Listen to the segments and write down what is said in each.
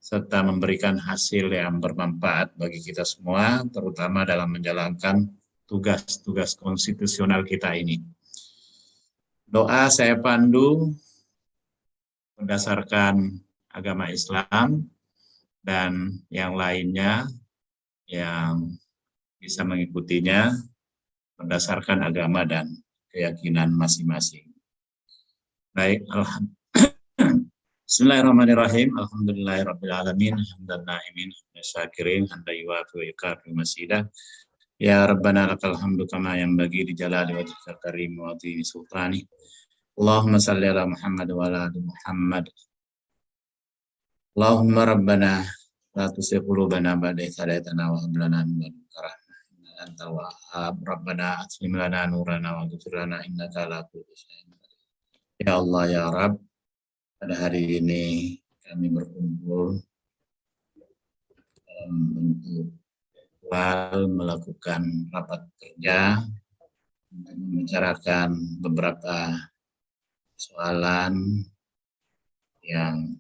serta memberikan hasil yang bermanfaat bagi kita semua, terutama dalam menjalankan tugas-tugas konstitusional kita ini. Doa saya pandu berdasarkan agama Islam dan yang lainnya yang bisa mengikutinya berdasarkan agama dan keyakinan masing-masing. Baik, Bismillahirrahmanirrahim. Alhamdulillahirrabbilalamin. Hamdan na'imin, syakirin, hamdan yuwafi wa yukafi masidah. Ya Rabbana lakal hamdu kama yanbaghi li jalali wajhikal karim wa azimi sultani. Allahumma salli ala Muhammad wa ala ali Muhammad. Allahumma Rabbana la tuzigh qulubana ba'da idh hadaytana wa hab lana min ladunka rahmah innaka antal wahhab. Rabbana atmim lana nurana wa ghfir lana innaka ala kulli syai'in qadir. Ya Allah ya Rabb, pada hari ini kami berkumpul untuk melakukan rapat kerja untuk membicarakan beberapa soalan yang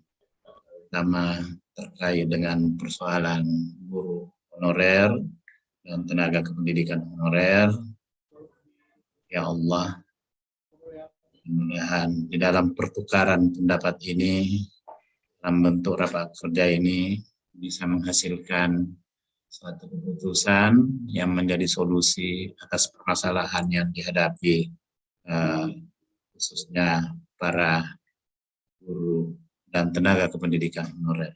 pertama terkait dengan persoalan guru honorer dan tenaga kependidikan honorer. Ya Allah, mudah-mudahan di dalam pertukaran pendapat ini, dalam bentuk rapat kerja ini, bisa menghasilkan suatu keputusan yang menjadi solusi atas permasalahan yang dihadapi, khususnya para guru dan tenaga kependidikan honorer.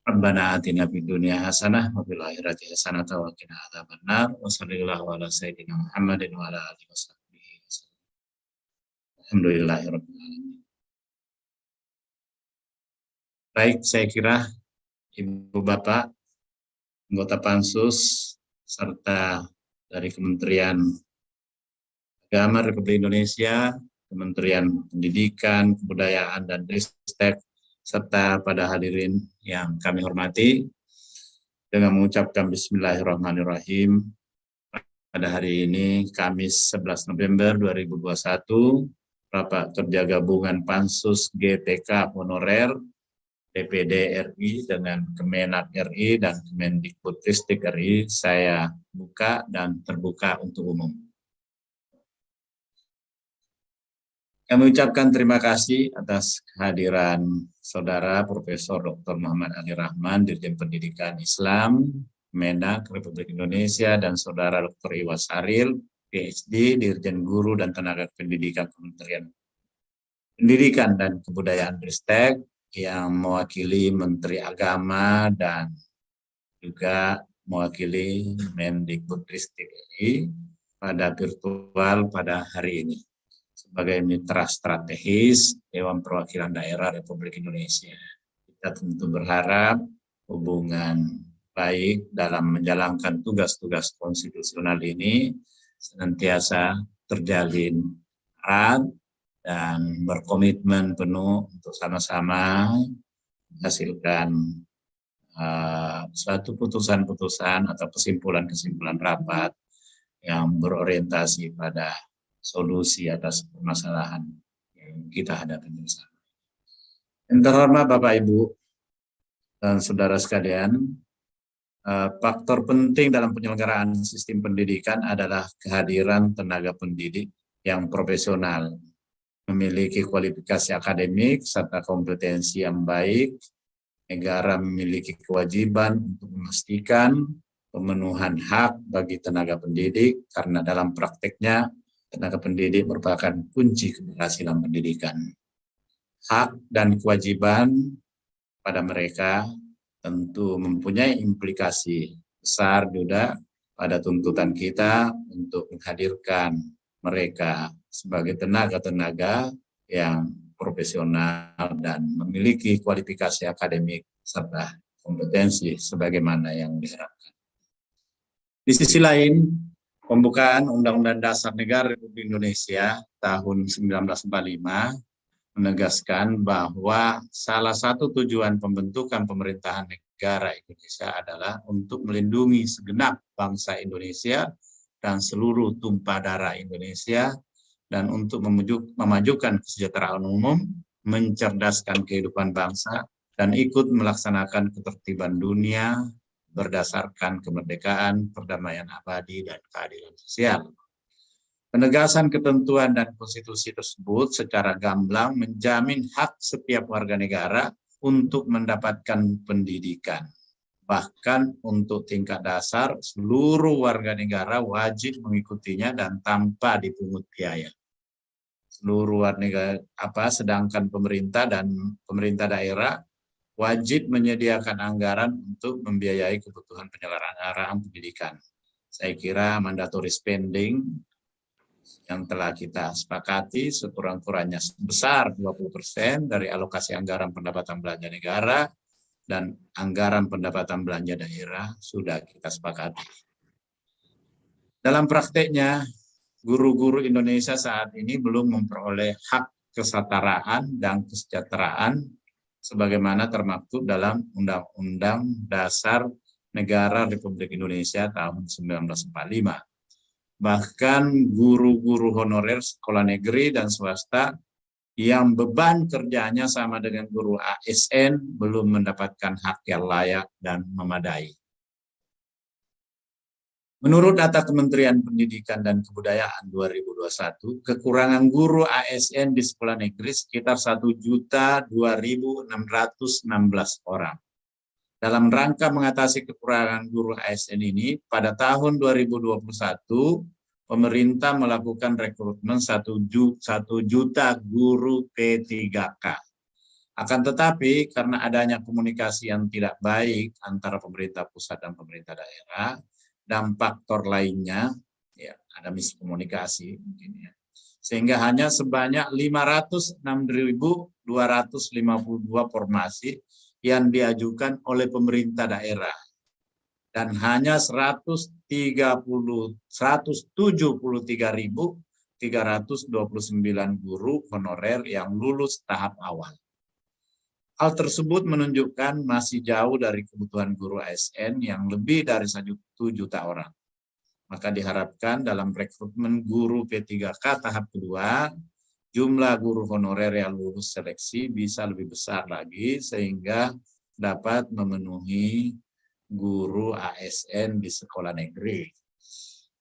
Rabbana atina fid dunya hasanah wa fil akhirati hasanah wa qina adzabannar wa sallallahu ala sayyidina Muhammadin wa ala alihi washabbihi wasallam. Alhamdulillahirabbil alamin. Baik, saya kira Ibu Bapak anggota Pansus serta dari Kementerian Agama Republik Indonesia, Kementerian Pendidikan, Kebudayaan, dan Ristek, serta pada hadirin yang kami hormati, dengan mengucapkan Bismillahirrahmanirrahim, pada hari ini, Kamis 11 November 2021, rapat kerja gabungan Pansus GTK Honorer, DPD RI dengan Kemenak RI dan Kemendikbudristek RI, saya buka dan terbuka untuk umum. Kami ucapkan terima kasih atas kehadiran Saudara Profesor Dr. Muhammad Ali Rahman, Dirjen Pendidikan Islam, Menak Republik Indonesia, dan Saudara Dr. Iwa Saril, PhD, Dirjen Guru dan Tenaga Pendidikan Kementerian Pendidikan dan Kebudayaan Ristek, yang mewakili Menteri Agama dan juga mewakili Mendikbudristek RI pada virtual pada hari ini sebagai mitra strategis Dewan Perwakilan Daerah Republik Indonesia. Kita tentu berharap hubungan baik dalam menjalankan tugas-tugas konstitusional ini senantiasa terjalin erat dan berkomitmen penuh untuk sama-sama menghasilkan suatu putusan-putusan atau kesimpulan-kesimpulan rapat yang berorientasi pada solusi atas permasalahan yang kita hadapi bersama. Yang terhormat Bapak Ibu dan saudara sekalian, faktor penting dalam penyelenggaraan sistem pendidikan adalah kehadiran tenaga pendidik yang profesional, memiliki kualifikasi akademik serta kompetensi yang baik. Negara memiliki kewajiban untuk memastikan pemenuhan hak bagi tenaga pendidik, karena dalam prakteknya tenaga pendidik merupakan kunci keberhasilan pendidikan. Hak dan kewajiban pada mereka tentu mempunyai implikasi besar juga pada tuntutan kita untuk menghadirkan mereka sebagai tenaga-tenaga yang profesional dan memiliki kualifikasi akademik serta kompetensi sebagaimana yang diharapkan. Di sisi lain, pembukaan Undang-Undang Dasar Negara Republik Indonesia tahun 1945 menegaskan bahwa salah satu tujuan pembentukan pemerintahan negara Indonesia adalah untuk melindungi segenap bangsa Indonesia dan seluruh tumpah darah Indonesia, dan untuk memajukan kesejahteraan umum, mencerdaskan kehidupan bangsa, dan ikut melaksanakan ketertiban dunia berdasarkan kemerdekaan, perdamaian abadi, dan keadilan sosial. Penegasan ketentuan dan konstitusi tersebut secara gamblang menjamin hak setiap warga negara untuk mendapatkan pendidikan. Bahkan untuk tingkat dasar, seluruh warga negara wajib mengikutinya dan tanpa dipungut biaya. Seluruh warga negara, sedangkan pemerintah dan pemerintah daerah wajib menyediakan anggaran untuk membiayai kebutuhan penyelenggaraan pendidikan. Saya kira mandatory spending yang telah kita sepakati sekurang-kurangnya sebesar 20% dari alokasi anggaran pendapatan belanja negara dan anggaran pendapatan belanja daerah sudah kita sepakati. Dalam prakteknya, guru-guru Indonesia saat ini belum memperoleh hak kesetaraan dan kesejahteraan sebagaimana termaktub dalam Undang-Undang Dasar Negara Republik Indonesia tahun 1945. Bahkan guru-guru honorer sekolah negeri dan swasta yang beban kerjanya sama dengan guru ASN belum mendapatkan hak yang layak dan memadai. Menurut data Kementerian Pendidikan dan Kebudayaan 2021, kekurangan guru ASN di sekolah negeri sekitar 1.2.616 orang. Dalam rangka mengatasi kekurangan guru ASN ini, pada tahun 2021, pemerintah melakukan rekrutmen 1 juta guru P3K. Akan tetapi, karena adanya komunikasi yang tidak baik antara pemerintah pusat dan pemerintah daerah, dan faktor lainnya, ya, ada miskomunikasi mungkin ya, sehingga hanya sebanyak 506.252 formasi yang diajukan oleh pemerintah daerah dan hanya 173.329 guru honorer yang lulus tahap awal. Hal tersebut menunjukkan masih jauh dari kebutuhan guru ASN yang lebih dari 1 juta orang. Maka diharapkan dalam rekrutmen guru P3K tahap kedua, jumlah guru honorer yang lulus seleksi bisa lebih besar lagi sehingga dapat memenuhi guru ASN di sekolah negeri.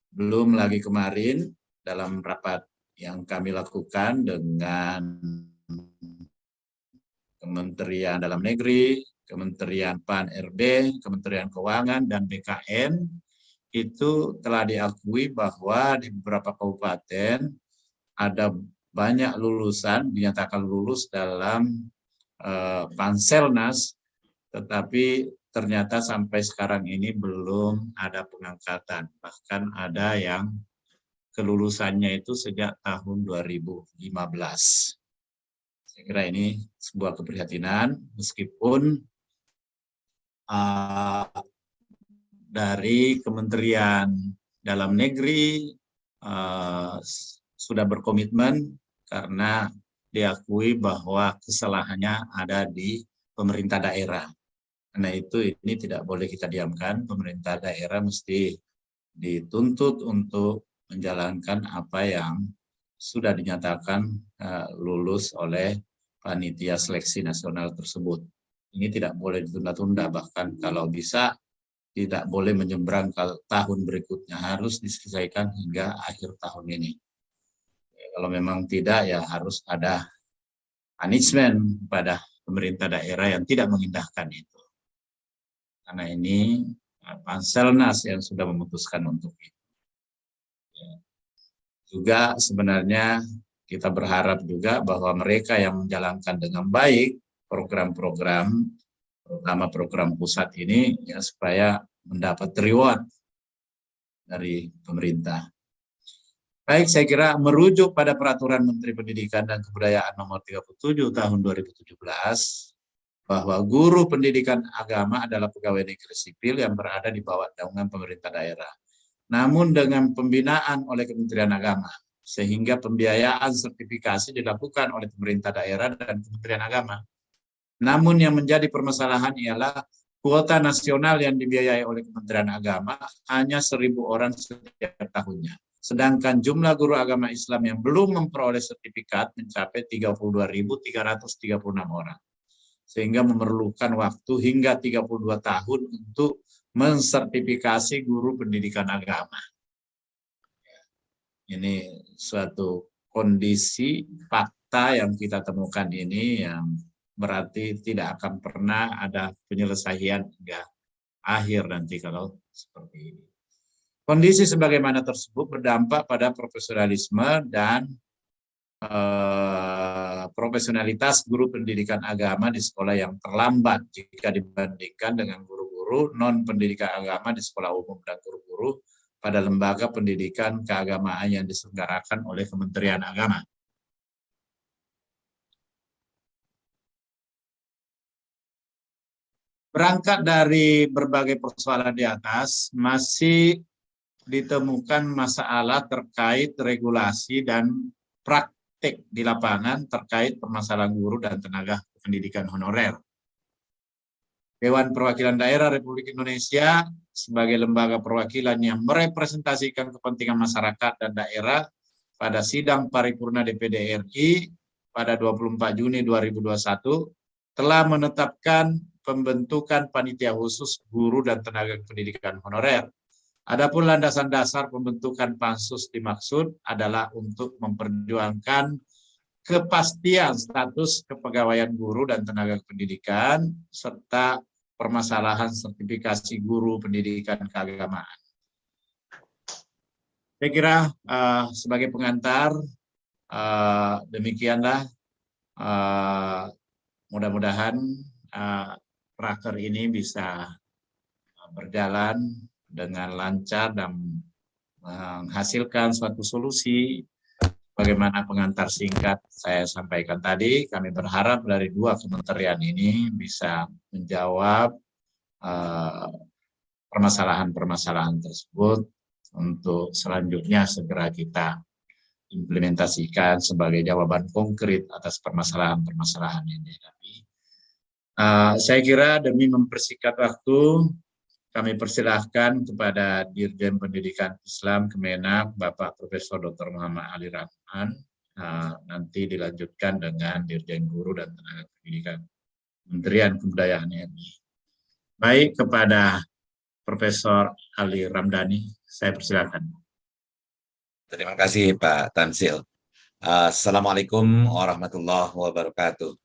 Belum lagi kemarin dalam rapat yang kami lakukan dengan Kementerian Dalam Negeri, Kementerian PAN-RB, Kementerian Keuangan, dan BKN, itu telah diakui bahwa di beberapa kabupaten ada banyak lulusan dinyatakan lulus dalam Panselnas, tetapi ternyata sampai sekarang ini belum ada pengangkatan. Bahkan ada yang kelulusannya itu sejak tahun 2015. Saya kira ini sebuah keprihatinan, meskipun dari Kementerian Dalam Negeri sudah berkomitmen karena diakui bahwa kesalahannya ada di pemerintah daerah. Karena itu ini tidak boleh kita diamkan, pemerintah daerah mesti dituntut untuk menjalankan apa yang sudah dinyatakan lulus oleh panitia seleksi nasional tersebut. Ini tidak boleh ditunda-tunda, bahkan kalau bisa tidak boleh menyeberang ke tahun berikutnya, harus diselesaikan hingga akhir tahun ini. Kalau memang tidak, ya harus ada punishment pada pemerintah daerah yang tidak mengindahkan itu. Karena ini Panselnas yang sudah memutuskan untuk itu. Juga sebenarnya kita berharap juga bahwa mereka yang menjalankan dengan baik program-program, terutama program pusat ini, ya supaya mendapat reward dari pemerintah. Baik, saya kira merujuk pada Peraturan Menteri Pendidikan dan Kebudayaan Nomor 37 Tahun 2017, bahwa guru pendidikan agama adalah pegawai negeri sipil yang berada di bawah naungan pemerintah daerah. Namun dengan pembinaan oleh Kementerian Agama, sehingga pembiayaan sertifikasi dilakukan oleh pemerintah daerah dan Kementerian Agama. Namun yang menjadi permasalahan ialah kuota nasional yang dibiayai oleh Kementerian Agama hanya 1.000 orang setiap tahunnya. Sedangkan jumlah guru agama Islam yang belum memperoleh sertifikat mencapai 32.336 orang. sehingga memerlukan waktu hingga 32 tahun untuk mensertifikasi guru pendidikan agama. Ini suatu kondisi fakta yang kita temukan ini yang berarti tidak akan pernah ada penyelesaian hingga akhir nanti kalau seperti ini. Kondisi sebagaimana tersebut berdampak pada profesionalisme dan profesionalitas guru pendidikan agama di sekolah yang terlambat jika dibandingkan dengan guru-guru non-pendidikan agama di sekolah umum dan guru-guru pada lembaga pendidikan keagamaan yang diselenggarakan oleh Kementerian Agama. Berangkat dari berbagai persoalan di atas, masih ditemukan masalah terkait regulasi dan praktik di lapangan terkait permasalahan guru dan tenaga pendidikan honorer. Dewan Perwakilan Daerah Republik Indonesia sebagai lembaga perwakilan yang merepresentasikan kepentingan masyarakat dan daerah pada sidang paripurna DPD RI pada 24 Juni 2021 telah menetapkan pembentukan panitia khusus guru dan tenaga pendidikan honorer. Adapun landasan dasar pembentukan pansus dimaksud adalah untuk memperjuangkan kepastian status kepegawaian guru dan tenaga pendidikan serta permasalahan sertifikasi guru pendidikan keagamaan. Saya kira sebagai pengantar demikianlah mudah-mudahan raker ini bisa berjalan dengan lancar dan menghasilkan suatu solusi. Bagaimana pengantar singkat saya sampaikan tadi, kami berharap dari dua kementerian ini bisa menjawab permasalahan-permasalahan tersebut untuk selanjutnya segera kita implementasikan sebagai jawaban konkret atas permasalahan-permasalahan yang dihadapi. Saya kira demi mempersingkat waktu, kami persilahkan kepada Dirjen Pendidikan Islam Kemenak, Bapak Profesor Dr. Muhammad Ali Rahman, nanti dilanjutkan dengan Dirjen Guru dan Tenaga Pendidikan Kementerian Kebudayaan RI. Baik, kepada Profesor Ali Ramdhani, saya persilakan. Terima kasih Pak Tansil. Assalamualaikum warahmatullahi wabarakatuh.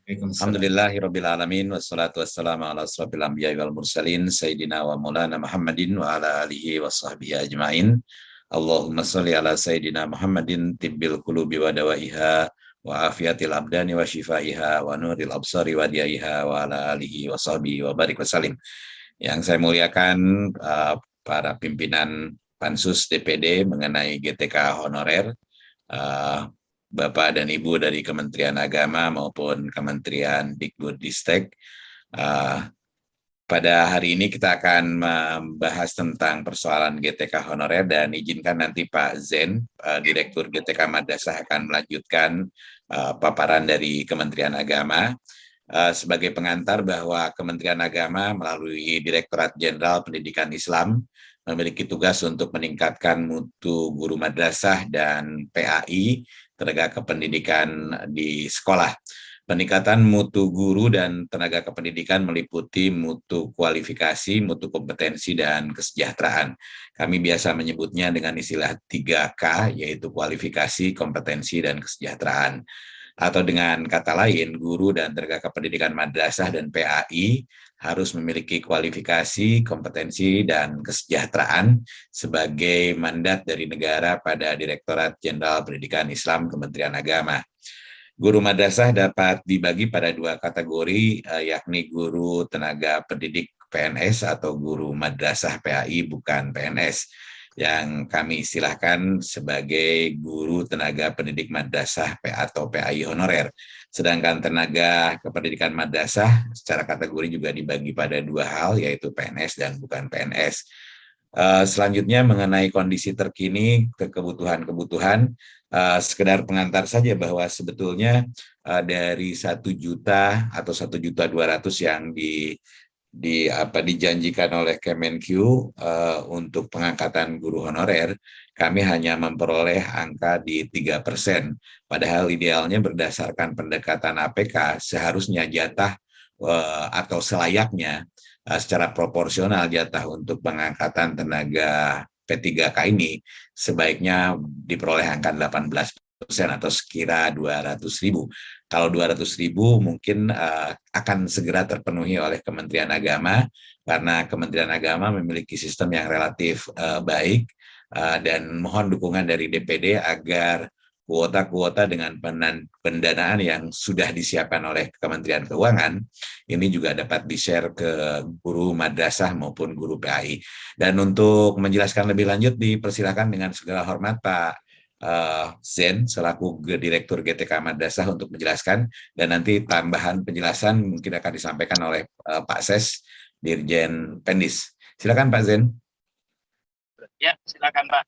Alhamdulillahirrabbilalamin, wassalatu wassalamu ala asrafil anbiya wal mursalin, Sayyidina wa maulana Muhammadin wa ala alihi wa sahbihi ajma'in. Allahumma salli ala Sayyidina Muhammadin tibbil qulubi wa dawaiha wa afiatil abdani wa shifaiha wa nuril absari wa diaiha wa ala alihi wa sahbihi wa barik wa salim. Yang saya muliakan para pimpinan Pansus DPD mengenai GTK honorer, Bapak dan Ibu dari Kementerian Agama maupun Kementerian Dikbudristek. Pada hari ini kita akan membahas tentang persoalan GTK honorer dan izinkan nanti Pak Zen, Direktur GTK Madrasah akan melanjutkan paparan dari Kementerian Agama. Sebagai pengantar bahwa Kementerian Agama melalui Direktorat Jenderal Pendidikan Islam memiliki tugas untuk meningkatkan mutu guru madrasah dan PAI, tenaga kependidikan di sekolah. Peningkatan mutu guru dan tenaga kependidikan meliputi mutu kualifikasi, mutu kompetensi, dan kesejahteraan. Kami biasa menyebutnya dengan istilah 3K, yaitu kualifikasi, kompetensi, dan kesejahteraan. Atau dengan kata lain, guru dan tenaga kependidikan madrasah dan PAI harus memiliki kualifikasi, kompetensi, dan kesejahteraan sebagai mandat dari negara pada Direktorat Jenderal Pendidikan Islam Kementerian Agama. Guru madrasah dapat dibagi pada dua kategori, yakni guru tenaga pendidik PNS atau guru madrasah PAI bukan PNS, yang kami istilahkan sebagai guru tenaga pendidik madrasah atau PAI honorer. Sedangkan tenaga kependidikan madrasah secara kategori juga dibagi pada dua hal, yaitu PNS dan bukan PNS. Selanjutnya mengenai kondisi terkini kebutuhan-kebutuhan, sekedar pengantar saja bahwa sebetulnya dari 1 juta atau 1.200.000 yang dijanjikan oleh Kemenq untuk pengangkatan guru honorer, kami hanya memperoleh angka di 3%. Padahal idealnya berdasarkan pendekatan APK seharusnya jatah atau selayaknya secara proporsional jatah untuk pengangkatan tenaga P3K ini sebaiknya diperoleh angka 18% atau sekira 200.000. Kalau 200.000 mungkin akan segera terpenuhi oleh Kementerian Agama karena Kementerian Agama memiliki sistem yang relatif baik dan mohon dukungan dari DPD agar kuota-kuota dengan pendanaan yang sudah disiapkan oleh Kementerian Keuangan ini juga dapat di-share ke guru madrasah maupun guru PAI. Dan untuk menjelaskan lebih lanjut dipersilakan dengan segala hormat Pak Zen selaku Direktur GTK Madrasah untuk menjelaskan, dan nanti tambahan penjelasan mungkin akan disampaikan oleh Pak Ses Dirjen Pendis. Silakan Pak Zen. Ya, silakan Pak.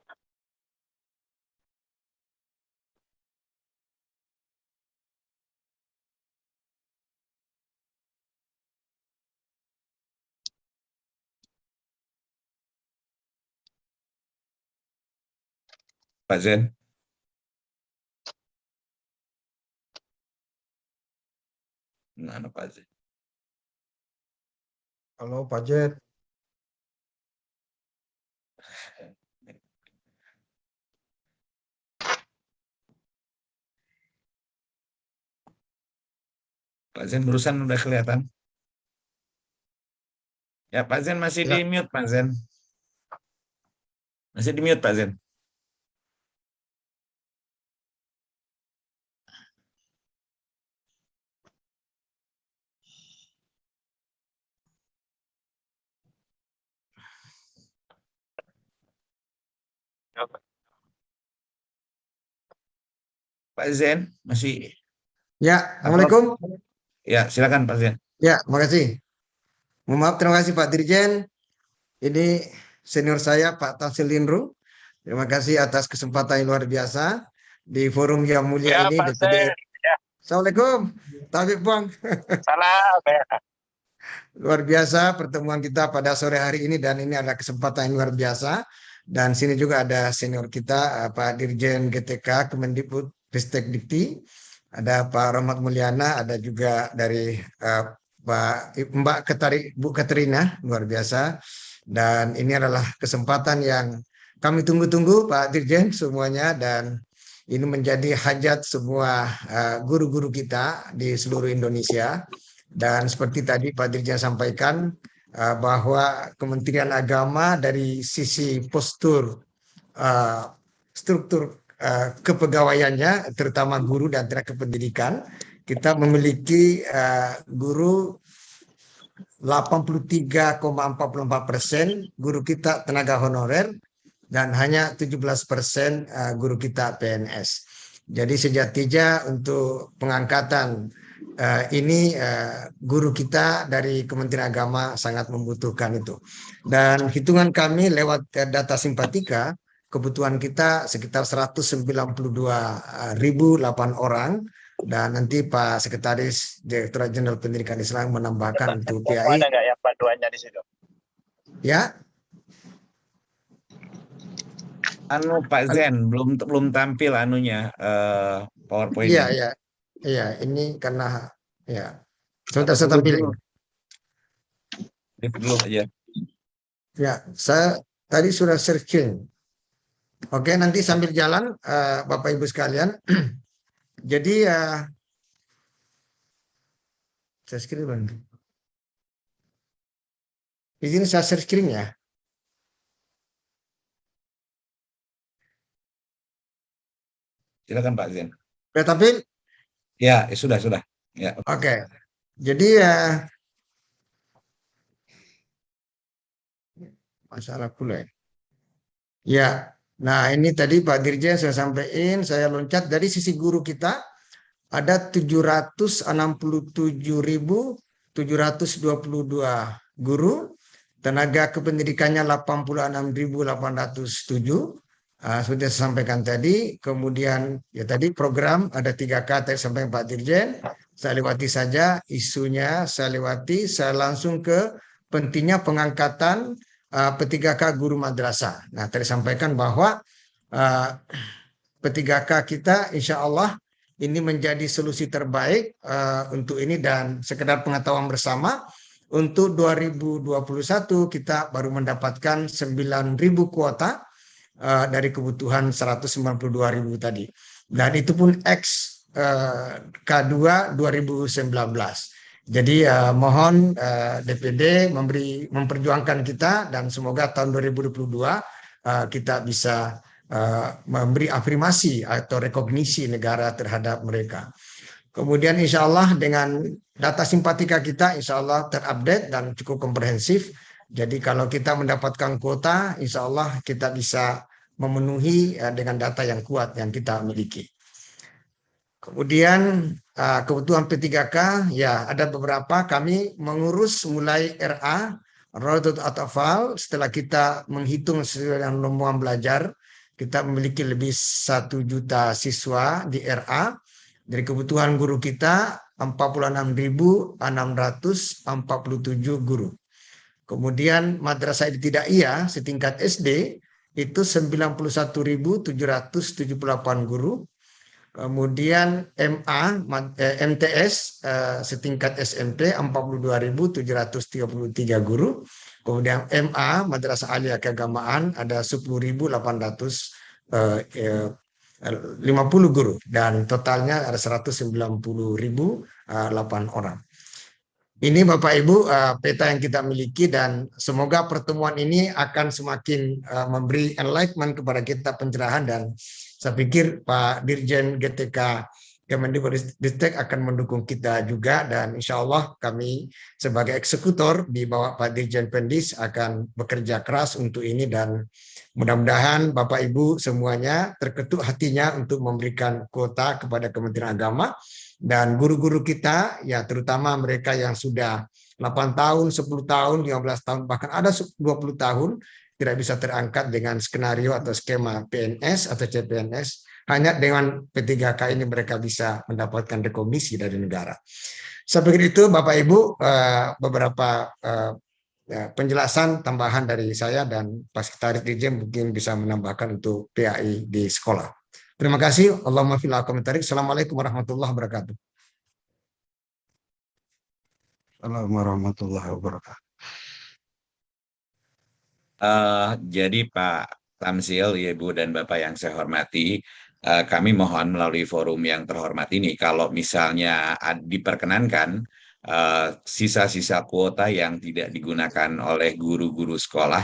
Pak Zen. Mana Pak Zen? Halo Pak Jet. Pak Zen barusan udah kelihatan. Ya Pak Zen masih Ya. di mute Pak Zen. Masih di mute Pak Zen. Pak Zen masih. Ya, Assalamualaikum. Ya, silakan Pak Zen. Ya, makasih. Mohon maaf, terima kasih Pak Dirjen. Ini senior saya Pak Tafsir Lindru. Terima kasih atas kesempatan yang luar biasa di forum yang mulia Ya, ini. Pak DPD. Zen. Ya. Assalamualaikum. Taufik Bang. Salam. Ya. Luar biasa pertemuan kita pada sore hari ini, dan ini adalah kesempatan yang luar biasa. Dan sini juga ada senior kita Pak Dirjen GTK Kemendikbud Ristek Dikti, ada Pak Rahmat Mulyana, ada juga dari Mbak Bu Katrina, luar biasa. Dan ini adalah kesempatan yang kami tunggu-tunggu Pak Dirjen semuanya, dan ini menjadi hajat semua guru-guru kita di seluruh Indonesia. Dan seperti tadi Pak Dirjen sampaikan bahwa Kementerian Agama dari sisi postur struktur kepegawaiannya, terutama guru dan tenaga pendidikan, kita memiliki guru 83,44% guru kita tenaga honorer, dan hanya 17% guru kita PNS. Jadi sejatinya untuk pengangkatan ini guru kita dari Kementerian Agama sangat membutuhkan itu. Dan hitungan kami lewat data Simpatika, kebutuhan kita sekitar 192.008 orang, dan nanti Pak Sekretaris Direktorat Jenderal Pendidikan Islam menambahkan untuk PAI. Ada nggak ya panduannya di situ? Ya. Pak Zen belum tampil PowerPoint. Iya, ini karena ya sebentar saya tampilin. Dulu aja. Ya, saya tadi sudah searching. Oke, nanti sambil jalan Bapak Ibu sekalian. Jadi saya screen. Di sini saya share screen ya. Silakan Pak Zen. Ya, tampil? Ya, sudah. Ya. Oke. Jadi masalah pula. Ya. Nah, ini tadi Pak Dirjen saya sampaikan, saya loncat dari sisi guru kita ada 767.722 guru, tenaga kependidikannya 86.807. Sudah saya sampaikan tadi. Kemudian ya tadi program ada 3K tadi sampaikan Pak Dirjen. Saya lewati saja isunya, saya lewati, saya langsung ke pentingnya pengangkatan P3K guru madrasah. Nah, tadi sampaikan bahwa P3K kita insya Allah ini menjadi solusi terbaik untuk ini, dan sekedar pengetahuan bersama, untuk 2021 kita baru mendapatkan 9.000 kuota dari kebutuhan 192.000 tadi. Dan itu pun X K2 2019. Jadi mohon DPD memperjuangkan kita, dan semoga tahun 2022 kita bisa memberi afirmasi atau rekognisi negara terhadap mereka. Kemudian insya Allah dengan data simpatika kita insya Allah terupdate dan cukup komprehensif. Jadi kalau kita mendapatkan kuota, insya Allah kita bisa memenuhi dengan data yang kuat yang kita miliki. Kemudian kebutuhan P3K, ya ada beberapa kami mengurus mulai RA, Rodatul Atfal. Setelah kita menghitung sesuai dengan rombongan belajar, kita memiliki lebih 1 juta siswa di RA. Dari kebutuhan guru kita 46.647 guru. Kemudian madrasah ibtidaiyah setingkat SD itu 91.778 guru. Kemudian MTS setingkat SMP 42.733 guru. Kemudian MA Madrasah Aliyah Keagamaan ada 10.850 guru, dan totalnya ada 190.008 orang. Ini Bapak Ibu peta yang kita miliki, dan semoga pertemuan ini akan semakin memberi enlightenment kepada kita, pencerahan, dan saya pikir Pak Dirjen GTK Kemendikbudristek akan mendukung kita juga, dan insya Allah kami sebagai eksekutor di bawah Pak Dirjen Pendis akan bekerja keras untuk ini, dan mudah-mudahan Bapak Ibu semuanya terketuk hatinya untuk memberikan kuota kepada Kementerian Agama, dan guru-guru kita ya terutama mereka yang sudah 8 tahun, 10 tahun, 15 tahun, bahkan ada 20 tahun tidak bisa terangkat dengan skenario atau skema PNS atau CPNS. Hanya dengan P3K ini mereka bisa mendapatkan rekomendasi dari negara. Saya pikir itu Bapak Ibu beberapa penjelasan tambahan dari saya, dan Pak Sekretaris Dirjen mungkin bisa menambahkan untuk PAI di sekolah. Terima kasih. Allahumma fil akomentari. Assalamualaikum warahmatullahi wabarakatuh. Assalamualaikum warahmatullahi wabarakatuh. Jadi Pak Tamsil, Ibu dan Bapak yang saya hormati, kami mohon melalui forum yang terhormat ini, kalau misalnya diperkenankan sisa-sisa kuota yang tidak digunakan oleh guru-guru sekolah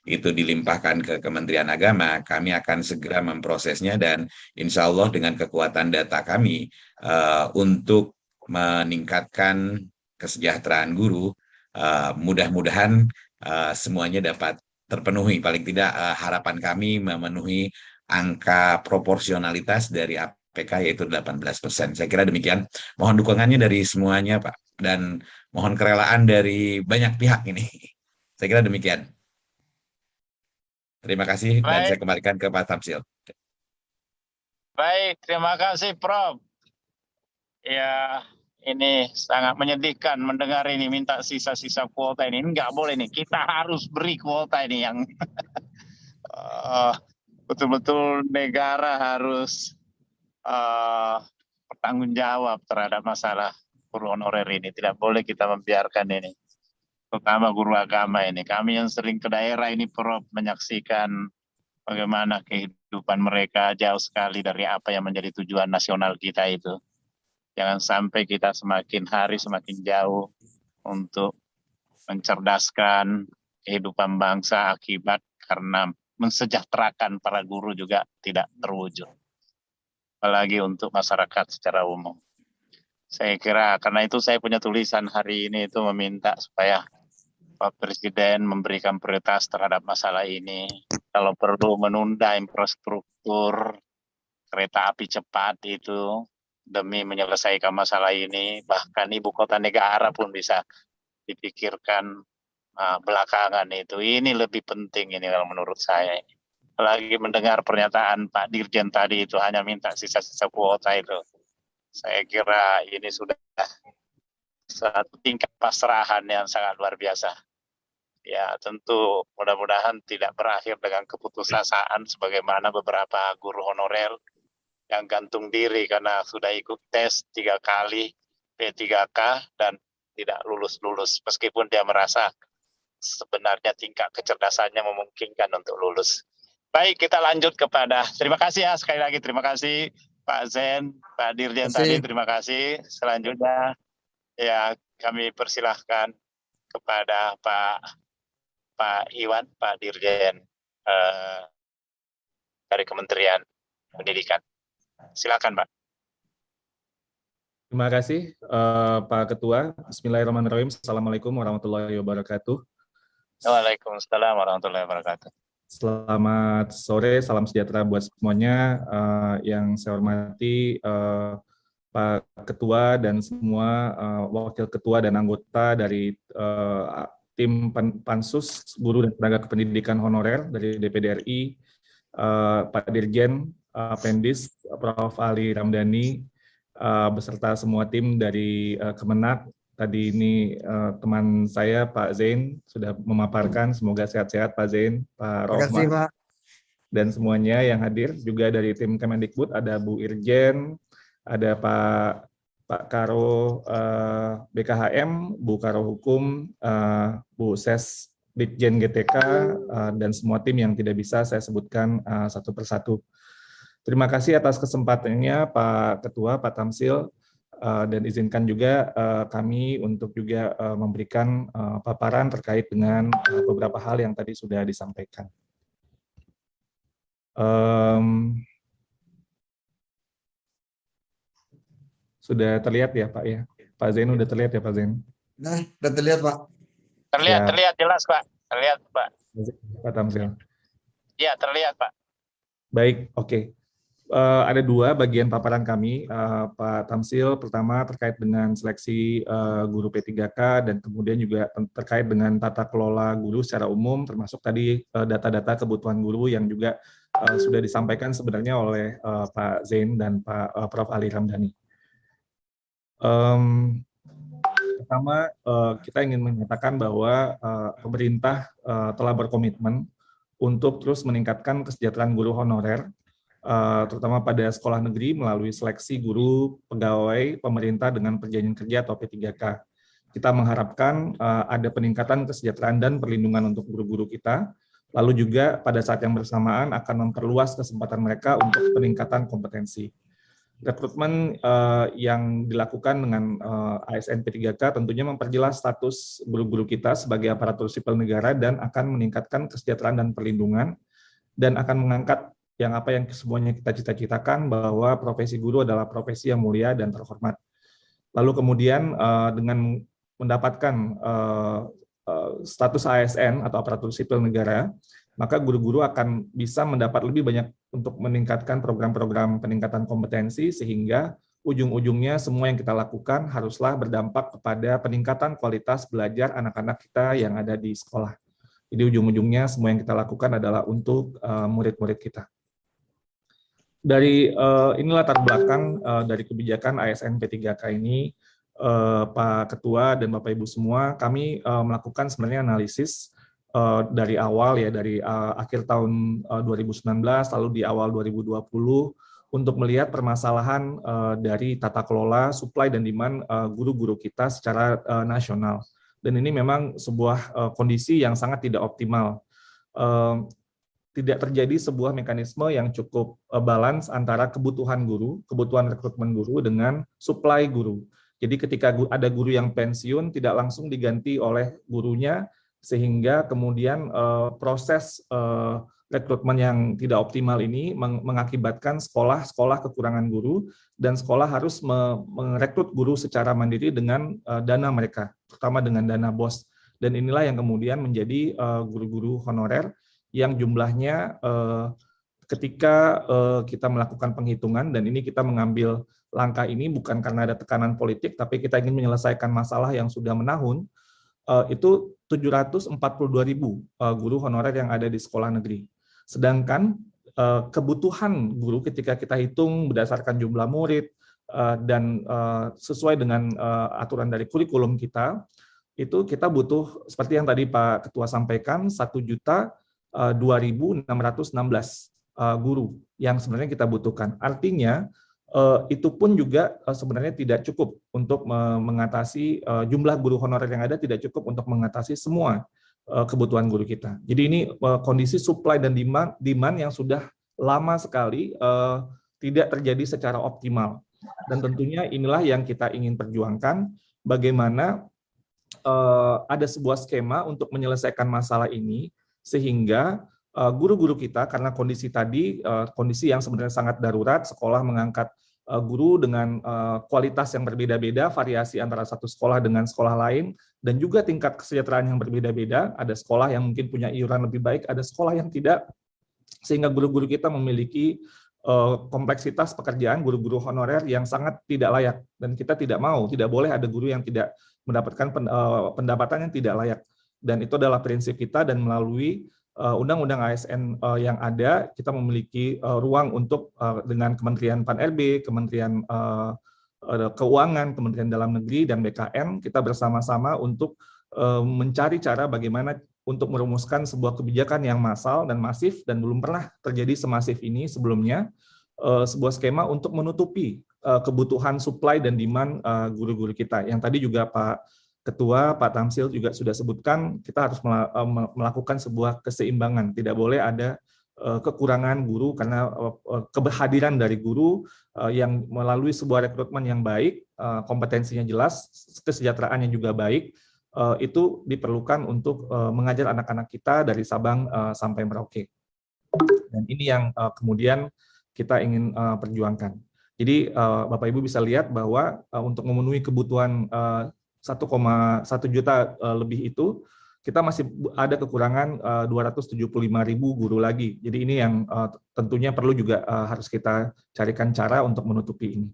itu dilimpahkan ke Kementerian Agama, kami akan segera memprosesnya, dan insya Allah dengan kekuatan data kami untuk meningkatkan kesejahteraan guru, mudah-mudahan semuanya dapat terpenuhi. Paling tidak harapan kami memenuhi angka proporsionalitas dari APK yaitu 18%. Saya kira demikian. Mohon dukungannya dari semuanya Pak, dan mohon kerelaan dari banyak pihak ini. Saya kira demikian. Terima kasih. Dan saya kembalikan ke Pak Tamsil. Baik, terima kasih Prof. Ya, ini sangat menyedihkan mendengar ini minta sisa-sisa kuota ini. Enggak boleh nih, kita harus beri kuota ini yang betul-betul negara harus bertanggung jawab terhadap masalah guru honorer ini. Tidak boleh kita membiarkan ini. Terutama guru agama ini. Kami yang sering ke daerah ini Prof menyaksikan bagaimana kehidupan mereka jauh sekali dari apa yang menjadi tujuan nasional kita itu. Jangan sampai kita semakin hari semakin jauh untuk mencerdaskan kehidupan bangsa akibat karena mensejahterakan para guru juga tidak terwujud. Apalagi untuk masyarakat secara umum. Saya kira karena itu saya punya tulisan hari ini itu meminta supaya Pak Presiden memberikan prioritas terhadap masalah ini. Kalau perlu menunda infrastruktur kereta api cepat itu demi menyelesaikan masalah ini, bahkan ibu kota negara pun bisa dipikirkan belakangan itu. Ini lebih penting ini kalau menurut saya. Apalagi mendengar pernyataan Pak Dirjen tadi itu hanya minta sisa-sisa kuota itu. Saya kira ini sudah satu tingkat pasrahan yang sangat luar biasa. Ya tentu mudah-mudahan tidak berakhir dengan keputusasaan sebagaimana beberapa guru honorer yang gantung diri karena sudah ikut tes 3 kali P3K dan tidak lulus-lulus meskipun dia merasa sebenarnya tingkat kecerdasannya memungkinkan untuk lulus. Baik, kita lanjut kepada terima kasih ya sekali lagi, terima kasih Pak Zen, Pak Dirjen tadi, terima kasih. Selanjutnya ya kami persilahkan kepada Pak Iwan, Pak Dirjen dari Kementerian Pendidikan. Silakan, Pak. Terima kasih, Pak Ketua. Bismillahirrahmanirrahim. Assalamualaikum warahmatullahi wabarakatuh. Waalaikumsalam warahmatullahi wabarakatuh. Selamat sore, salam sejahtera buat semuanya. Yang saya hormati Pak Ketua dan semua Wakil Ketua dan anggota dari tim Pansus Guru dan Tenaga Kependidikan Honorer dari DPD RI, Pak Dirjen, Pendis, Prof. Ali Ramdhani, beserta semua tim dari Kemenak. Tadi ini teman saya Pak Zain sudah memaparkan, semoga sehat-sehat Pak Zain, Pak Rohma, dan semuanya yang hadir. Juga dari tim Kemendikbud ada Bu Irjen, ada Pak Karo BKHM, Bu Karo Hukum, Bu Ses Ditjen GTK, dan semua tim yang tidak bisa saya sebutkan satu persatu. Terima kasih atas kesempatannya Pak Ketua, Pak Tamsil, dan izinkan juga kami untuk juga memberikan paparan terkait dengan beberapa hal yang tadi sudah disampaikan. Sudah terlihat ya Pak ya? Pak Zain udah terlihat ya Pak Zain? Nah, sudah terlihat Pak. Terlihat jelas Pak. Terlihat Pak. Pak Tamsil. Ya, terlihat Pak. Baik, oke. Ada dua bagian paparan kami, Pak Tamsil. Pertama terkait dengan seleksi guru P3K dan kemudian juga terkait dengan tata kelola guru secara umum, termasuk tadi data-data kebutuhan guru yang juga sudah disampaikan sebenarnya oleh Pak Zain dan Pak Prof. Ali Ramdhani. Pertama, kita ingin menyatakan bahwa pemerintah telah berkomitmen untuk terus meningkatkan kesejahteraan guru honorer, terutama pada sekolah negeri melalui seleksi guru pegawai pemerintah dengan perjanjian kerja atau P3K. Kita mengharapkan ada peningkatan kesejahteraan dan perlindungan untuk guru-guru kita, lalu juga pada saat yang bersamaan akan memperluas kesempatan mereka untuk peningkatan kompetensi. Rekrutmen yang dilakukan dengan ASN P3K tentunya memperjelas status guru-guru kita sebagai aparatur sipil negara dan akan meningkatkan kesejahteraan dan perlindungan, dan akan mengangkat yang apa yang semuanya kita cita-citakan bahwa profesi guru adalah profesi yang mulia dan terhormat. Lalu kemudian dengan mendapatkan status ASN atau aparatur sipil negara, maka guru-guru akan bisa mendapat lebih banyak untuk meningkatkan program-program peningkatan kompetensi, sehingga ujung-ujungnya semua yang kita lakukan haruslah berdampak kepada peningkatan kualitas belajar anak-anak kita yang ada di sekolah. Jadi ujung-ujungnya semua yang kita lakukan adalah untuk murid-murid kita. Dari ini latar belakang dari kebijakan ASN P3K ini, Pak Ketua dan Bapak Ibu semua, kami melakukan sebenarnya analisis dari awal ya, dari akhir tahun 2019 lalu di awal 2020 untuk melihat permasalahan dari tata kelola supply dan demand guru-guru kita secara nasional. Dan ini memang sebuah kondisi yang sangat tidak optimal. Tidak terjadi sebuah mekanisme yang cukup balance antara kebutuhan guru, kebutuhan rekrutmen guru dengan supply guru. Jadi ketika ada guru yang pensiun tidak langsung diganti oleh gurunya, sehingga kemudian proses rekrutmen yang tidak optimal ini mengakibatkan sekolah kekurangan guru, dan sekolah harus merekrut guru secara mandiri dengan dana mereka, terutama dengan dana BOS. Dan inilah yang kemudian menjadi guru-guru honorer yang jumlahnya ketika kita melakukan penghitungan, dan ini kita mengambil langkah ini bukan karena ada tekanan politik, tapi kita ingin menyelesaikan masalah yang sudah menahun, itu 742.000 guru honorer yang ada di sekolah negeri. Sedangkan kebutuhan guru ketika kita hitung berdasarkan jumlah murid dan sesuai dengan aturan dari kurikulum kita, itu kita butuh seperti yang tadi Pak Ketua sampaikan 1.002.616 guru yang sebenarnya kita butuhkan. Artinya itu pun juga sebenarnya tidak cukup untuk mengatasi jumlah guru honorer yang ada, tidak cukup untuk mengatasi semua kebutuhan guru kita. Jadi ini kondisi supply dan demand yang sudah lama sekali tidak terjadi secara optimal. Dan tentunya inilah yang kita ingin perjuangkan, bagaimana ada sebuah skema untuk menyelesaikan masalah ini, sehingga guru-guru kita, karena kondisi tadi, kondisi yang sebenarnya sangat darurat, sekolah mengangkat guru dengan kualitas yang berbeda-beda, variasi antara satu sekolah dengan sekolah lain, dan juga tingkat kesejahteraan yang berbeda-beda. Ada sekolah yang mungkin punya iuran lebih baik, ada sekolah yang tidak, sehingga guru-guru kita memiliki kompleksitas pekerjaan guru-guru honorer yang sangat tidak layak, dan kita tidak boleh ada guru yang tidak mendapatkan pendapatan yang tidak layak. Dan itu adalah prinsip kita, dan melalui Undang-Undang ASN yang ada, kita memiliki ruang untuk dengan Kementerian Pan-RB, Kementerian Keuangan, Kementerian Dalam Negeri, dan BKN, kita bersama-sama untuk mencari cara bagaimana untuk merumuskan sebuah kebijakan yang massal dan masif, dan belum pernah terjadi semasif ini sebelumnya, sebuah skema untuk menutupi kebutuhan supply dan demand guru-guru kita. Yang tadi juga Pak Ketua, Pak Tamsil juga sudah sebutkan, kita harus melakukan sebuah keseimbangan. Tidak boleh ada kekurangan guru, karena kehadiran dari guru yang melalui sebuah rekrutmen yang baik, kompetensinya jelas, kesejahteraannya juga baik, itu diperlukan untuk mengajar anak-anak kita dari Sabang sampai Merauke. Dan ini yang kemudian kita ingin perjuangkan. Jadi Bapak Ibu bisa lihat bahwa untuk memenuhi kebutuhan 1,1 juta lebih itu, kita masih ada kekurangan 275.000 guru lagi. Jadi ini yang tentunya perlu juga harus kita carikan cara untuk menutupi ini.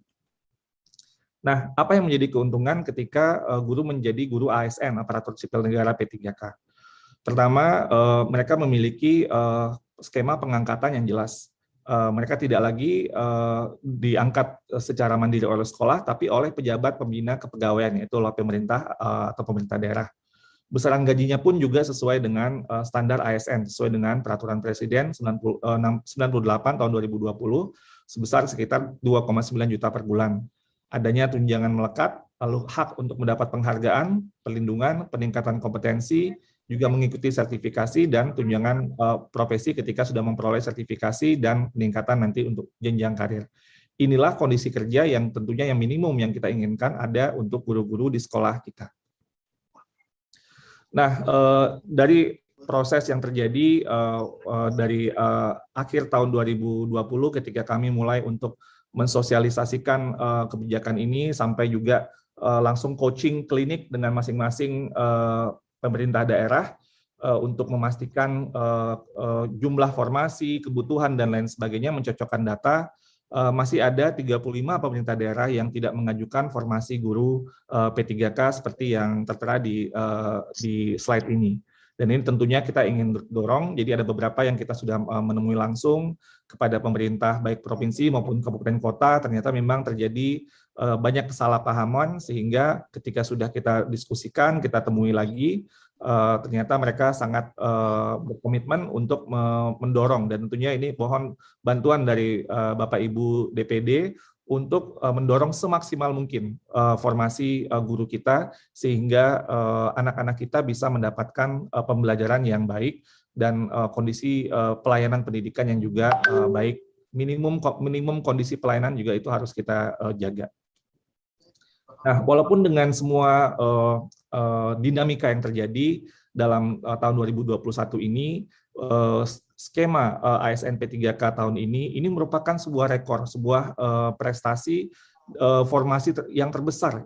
Nah, apa yang menjadi keuntungan ketika guru menjadi guru ASN, aparatur sipil negara P3K? Pertama, mereka memiliki skema pengangkatan yang jelas. Mereka tidak lagi diangkat secara mandiri oleh sekolah, tapi oleh pejabat pembina kepegawaian, yaitu oleh pemerintah atau pemerintah daerah. Besaran gajinya pun juga sesuai dengan standar ASN, sesuai dengan Peraturan Presiden 98 tahun 2020, sebesar sekitar 2,9 juta per bulan. Adanya tunjangan melekat, lalu hak untuk mendapat penghargaan, perlindungan, peningkatan kompetensi, juga mengikuti sertifikasi dan tunjangan profesi ketika sudah memperoleh sertifikasi dan peningkatan nanti untuk jenjang karir. Inilah kondisi kerja yang tentunya yang minimum yang kita inginkan ada untuk guru-guru di sekolah kita. Nah, dari proses yang terjadi dari akhir tahun 2020 ketika kami mulai untuk mensosialisasikan kebijakan ini, sampai juga langsung coaching klinik dengan masing-masing pemerintah daerah untuk memastikan jumlah formasi, kebutuhan, dan lain sebagainya, mencocokkan data, masih ada 35 pemerintah daerah yang tidak mengajukan formasi guru P3K seperti yang tertera di slide ini. Dan ini tentunya kita ingin dorong, jadi ada beberapa yang kita sudah menemui langsung kepada pemerintah, baik provinsi maupun kabupaten kota, ternyata memang terjadi banyak kesalahpahaman, sehingga ketika sudah kita diskusikan, kita temui lagi, ternyata mereka sangat berkomitmen untuk mendorong, dan tentunya ini mohon bantuan dari Bapak Ibu DPD untuk mendorong semaksimal mungkin formasi guru kita, sehingga anak-anak kita bisa mendapatkan pembelajaran yang baik dan kondisi pelayanan pendidikan yang juga baik. Minimum kondisi pelayanan juga itu harus kita jaga. Nah, walaupun dengan semua dinamika yang terjadi dalam tahun 2021 ini, skema ASN P3K tahun ini merupakan sebuah rekor, sebuah prestasi formasi yang terbesar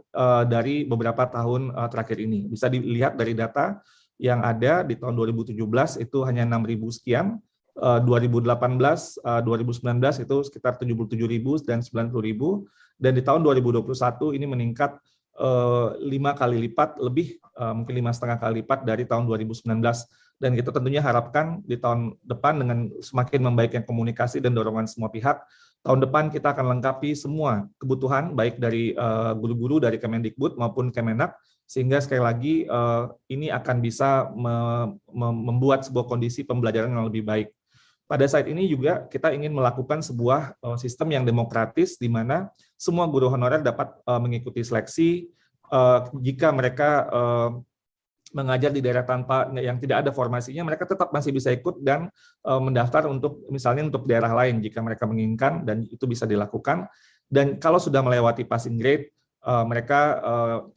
dari beberapa tahun terakhir ini. Bisa dilihat dari data yang ada di tahun 2017 itu hanya 6.000 sekian, 2018, 2019 itu sekitar 77.000 dan 90.000, dan di tahun 2021 ini meningkat 5 kali lipat lebih, mungkin 5,5 kali lipat dari tahun 2019. Dan kita tentunya harapkan di tahun depan dengan semakin membaiknya komunikasi dan dorongan semua pihak, tahun depan kita akan lengkapi semua kebutuhan baik dari guru-guru dari Kemendikbud maupun Kemenak, sehingga sekali lagi ini akan bisa membuat sebuah kondisi pembelajaran yang lebih baik. Pada saat ini juga kita ingin melakukan sebuah sistem yang demokratis di mana semua guru honorer dapat mengikuti seleksi jika mereka mengajar di daerah tanpa yang tidak ada formasinya, mereka tetap masih bisa ikut dan mendaftar untuk misalnya untuk daerah lain jika mereka menginginkan, dan itu bisa dilakukan. Dan kalau sudah melewati passing grade, mereka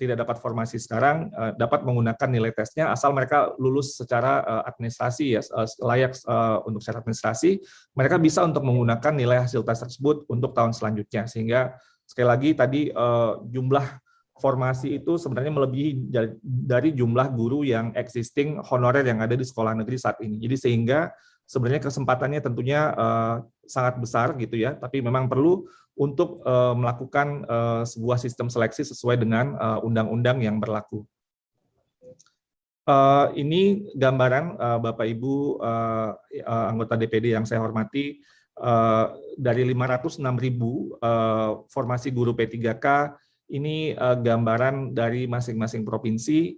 tidak dapat formasi sekarang, dapat menggunakan nilai tesnya asal mereka lulus secara administrasi, ya layak untuk secara administrasi, mereka bisa untuk menggunakan nilai hasil tes tersebut untuk tahun selanjutnya. Sehingga sekali lagi tadi jumlah formasi itu sebenarnya melebihi dari jumlah guru yang existing honorer yang ada di sekolah negeri saat ini. Jadi sehingga sebenarnya kesempatannya tentunya sangat besar gitu ya, tapi memang perlu untuk melakukan sebuah sistem seleksi sesuai dengan undang-undang yang berlaku. Ini gambaran Bapak Ibu anggota DPD yang saya hormati, dari 506.000 formasi guru P3K, ini gambaran dari masing-masing provinsi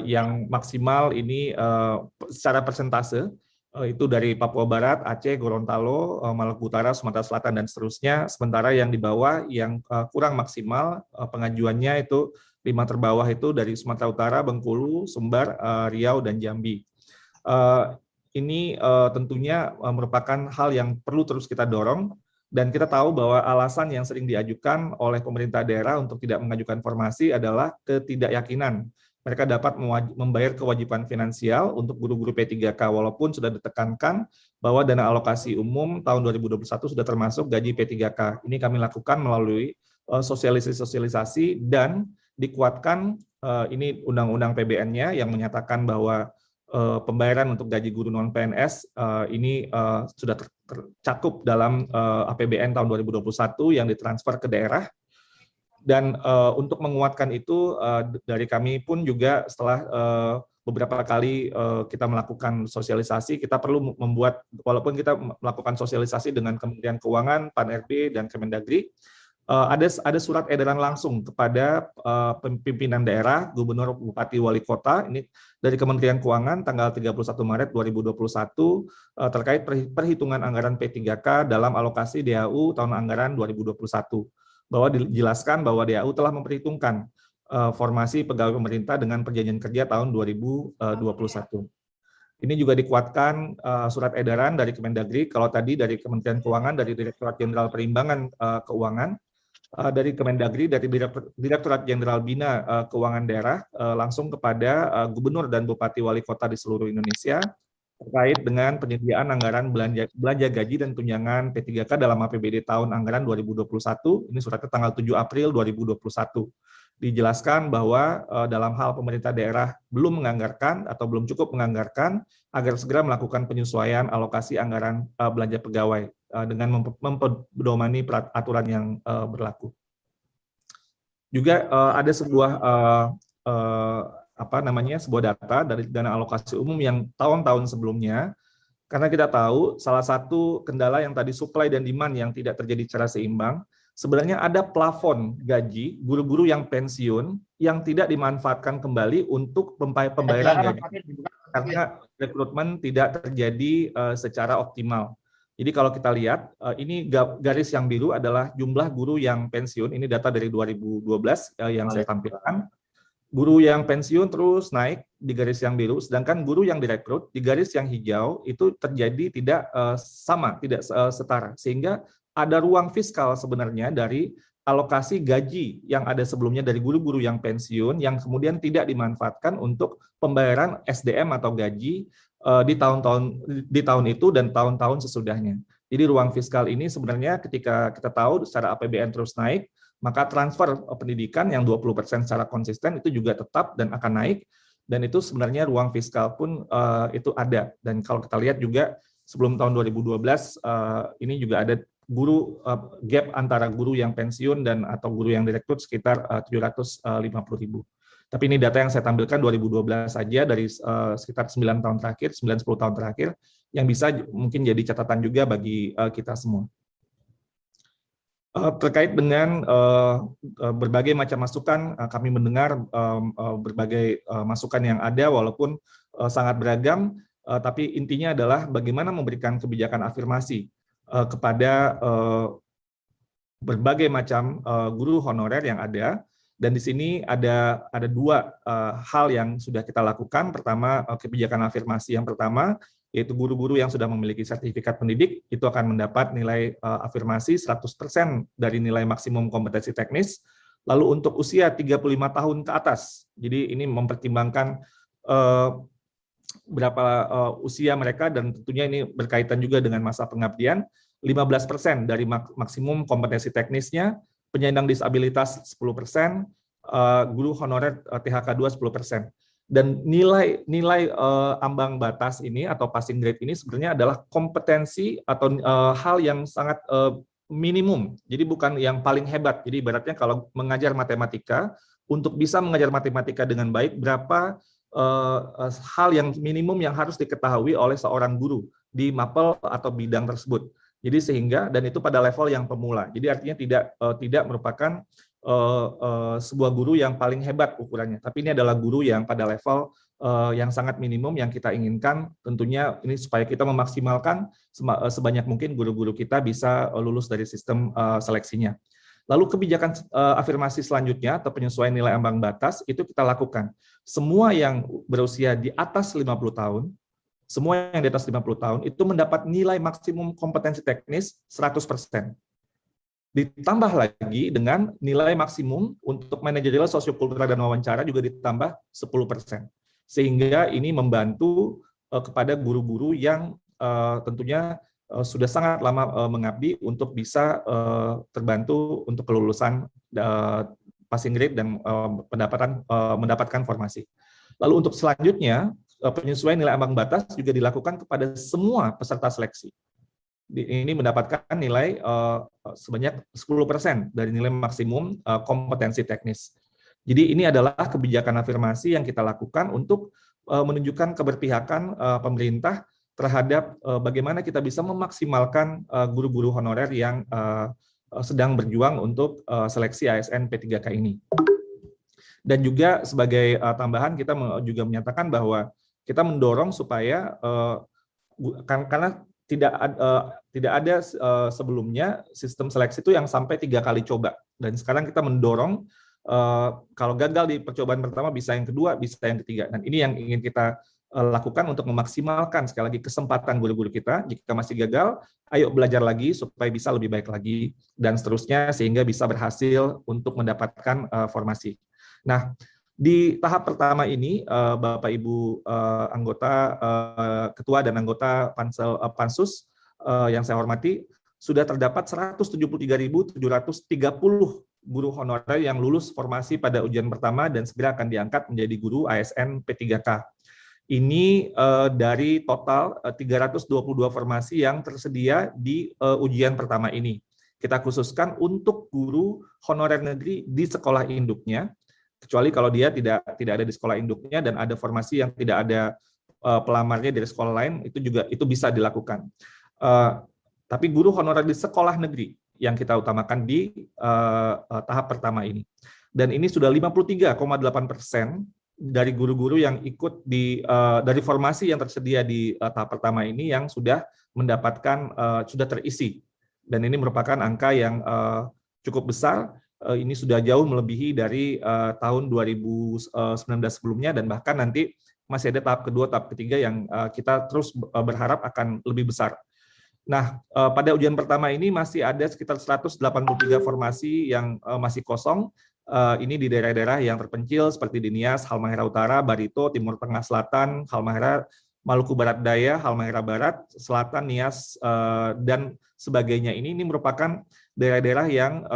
yang maksimal ini secara persentase, itu dari Papua Barat, Aceh, Gorontalo, Maluku Utara, Sumatera Selatan, dan seterusnya. Sementara yang di bawah yang kurang maksimal pengajuannya itu 5 terbawah itu dari Sumatera Utara, Bengkulu, Sumbar, Riau, dan Jambi. Ini tentunya merupakan hal yang perlu terus kita dorong, dan kita tahu bahwa alasan yang sering diajukan oleh pemerintah daerah untuk tidak mengajukan formasi adalah ketidakyakinan mereka dapat membayar kewajiban finansial untuk guru-guru P3K, walaupun sudah ditekankan bahwa dana alokasi umum tahun 2021 sudah termasuk gaji P3K. Ini kami lakukan melalui sosialisasi dan dikuatkan ini undang-undang PBN-nya yang menyatakan bahwa pembayaran untuk gaji guru non-PNS ini sudah tercakup dalam APBN tahun 2021 yang ditransfer ke daerah. Dan untuk menguatkan itu, dari kami pun juga setelah beberapa kali kita melakukan sosialisasi, kita perlu membuat, walaupun kita melakukan sosialisasi dengan Kementerian Keuangan, Pan-RB, dan Kemendagri, ada surat edaran langsung kepada pimpinan daerah, gubernur, bupati, wali kota, ini dari Kementerian Keuangan tanggal 31 Maret 2021 terkait perhitungan anggaran P3K dalam alokasi DAU tahun anggaran 2021. Bahwa dijelaskan bahwa DAU telah memperhitungkan formasi pegawai pemerintah dengan perjanjian kerja tahun 2021. Ini juga dikuatkan surat edaran dari Kemendagri, kalau tadi dari Kementerian Keuangan, dari Direktorat Jenderal Perimbangan Keuangan, dari Kemendagri, dari Direktorat Jenderal Bina Keuangan Daerah, langsung kepada Gubernur dan Bupati Wali Kota di seluruh Indonesia, terkait dengan penyediaan anggaran belanja gaji dan tunjangan P3K dalam APBD tahun anggaran 2021. Ini suratnya tanggal 7 April 2021. Dijelaskan bahwa dalam hal pemerintah daerah belum menganggarkan atau belum cukup menganggarkan, agar segera melakukan penyesuaian alokasi anggaran belanja pegawai dengan mempedomani aturan yang berlaku. Juga ada sebuah sebuah data dari dana alokasi umum yang tahun-tahun sebelumnya, karena kita tahu salah satu kendala yang tadi supply dan demand yang tidak terjadi secara seimbang, sebenarnya ada plafon gaji guru-guru yang pensiun yang tidak dimanfaatkan kembali untuk pembayaran gaji karena rekrutmen tidak terjadi secara optimal. Jadi kalau kita lihat, ini garis yang biru adalah jumlah guru yang pensiun, ini data dari 2012 yang saya tampilkan. Guru yang pensiun terus naik di garis yang biru, sedangkan guru yang direkrut di garis yang hijau itu terjadi tidak sama, tidak setara. Sehingga ada ruang fiskal sebenarnya dari alokasi gaji yang ada sebelumnya dari guru-guru yang pensiun yang kemudian tidak dimanfaatkan untuk pembayaran SDM atau gaji di tahun itu dan tahun-tahun sesudahnya. Jadi ruang fiskal ini sebenarnya ketika kita tahu secara APBN terus naik, maka transfer pendidikan yang 20% secara konsisten itu juga tetap dan akan naik, dan itu sebenarnya ruang fiskal pun itu ada. Dan kalau kita lihat juga sebelum tahun 2012 ini juga ada guru gap antara guru yang pensiun dan atau guru yang direkrut sekitar 750.000. Tapi ini data yang saya tampilkan 2012 saja dari sekitar 9 tahun terakhir, 9-10 tahun terakhir, yang bisa mungkin jadi catatan juga bagi kita semua. Terkait dengan berbagai macam masukan, kami mendengar berbagai masukan yang ada walaupun sangat beragam, tapi intinya adalah bagaimana memberikan kebijakan afirmasi kepada berbagai macam guru honorer yang ada. Dan di sini ada dua hal yang sudah kita lakukan. Pertama, kebijakan afirmasi yang pertama, yaitu guru-guru yang sudah memiliki sertifikat pendidik, itu akan mendapat nilai afirmasi 100% dari nilai maksimum kompetensi teknis. Lalu untuk usia 35 tahun ke atas, jadi ini mempertimbangkan berapa usia mereka, dan tentunya ini berkaitan juga dengan masa pengabdian, 15% dari maksimum kompetensi teknisnya, penyandang disabilitas 10%, guru honorer THK 2 10%. Dan nilai ambang batas ini atau passing grade ini sebenarnya adalah kompetensi atau hal yang sangat minimum. Jadi bukan yang paling hebat. Jadi ibaratnya kalau mengajar matematika, untuk bisa mengajar matematika dengan baik, berapa hal yang minimum yang harus diketahui oleh seorang guru di mapel atau bidang tersebut. Jadi sehingga, dan itu pada level yang pemula. Jadi artinya tidak merupakan sebuah guru yang paling hebat ukurannya, tapi ini adalah guru yang pada level yang sangat minimum yang kita inginkan. Tentunya ini supaya kita memaksimalkan sebanyak mungkin guru-guru kita bisa lulus dari sistem seleksinya. Lalu kebijakan afirmasi selanjutnya atau penyesuaian nilai ambang batas itu kita lakukan. Semua yang berusia di atas 50 tahun, semua yang di atas 50 tahun itu mendapat nilai maksimum kompetensi teknis 100%. Ditambah lagi dengan nilai maksimum untuk manajerial, sosiokultural, dan wawancara juga ditambah 10%. Sehingga ini membantu kepada guru-guru yang tentunya sudah sangat lama mengabdi untuk bisa terbantu untuk kelulusan passing grade dan mendapatkan formasi. Lalu untuk selanjutnya, penyesuaian nilai ambang batas juga dilakukan kepada semua peserta seleksi. Ini mendapatkan nilai sebanyak 10% dari nilai maksimum kompetensi teknis. Jadi ini adalah kebijakan afirmasi yang kita lakukan untuk menunjukkan keberpihakan pemerintah terhadap bagaimana kita bisa memaksimalkan guru-guru honorer yang sedang berjuang untuk seleksi ASN P3K ini. Dan juga sebagai tambahan kita juga menyatakan bahwa kita mendorong supaya karena tidak ada sebelumnya sistem seleksi itu yang sampai 3 kali coba, dan sekarang kita mendorong kalau gagal di percobaan pertama bisa yang kedua, bisa yang ketiga. Dan ini yang ingin kita lakukan untuk memaksimalkan sekali lagi kesempatan guru-guru kita. Jika masih gagal, ayo belajar lagi supaya bisa lebih baik lagi dan seterusnya sehingga bisa berhasil untuk mendapatkan formasi. Nah, di tahap pertama ini, Bapak Ibu anggota, ketua dan anggota Pansus yang saya hormati, sudah terdapat 173.730 guru honorer yang lulus formasi pada ujian pertama dan segera akan diangkat menjadi guru ASN P3K. Ini dari total 322 formasi yang tersedia di ujian pertama ini. Kita khususkan untuk guru honorer negeri di sekolah induknya, kecuali kalau dia tidak ada di sekolah induknya dan ada formasi yang tidak ada pelamarnya dari sekolah lain, itu bisa dilakukan. Tapi guru honorer di sekolah negeri yang kita utamakan di tahap pertama ini. Dan ini sudah 53,8% dari guru-guru yang ikut dari formasi yang tersedia di tahap pertama ini yang sudah mendapatkan, sudah terisi. Dan ini merupakan angka yang cukup besar. Ini sudah jauh melebihi dari tahun 2019 sebelumnya, dan bahkan nanti masih ada tahap kedua, tahap ketiga yang kita terus berharap akan lebih besar. Nah, pada ujian pertama ini masih ada sekitar 183 formasi yang masih kosong. Ini di daerah-daerah yang terpencil seperti di Nias, Halmahera Utara, Barito, Timur Tengah Selatan, Halmahera, Maluku Barat Daya, Halmahera Barat, Selatan, Nias, dan sebagainya. Ini merupakan daerah-daerah yang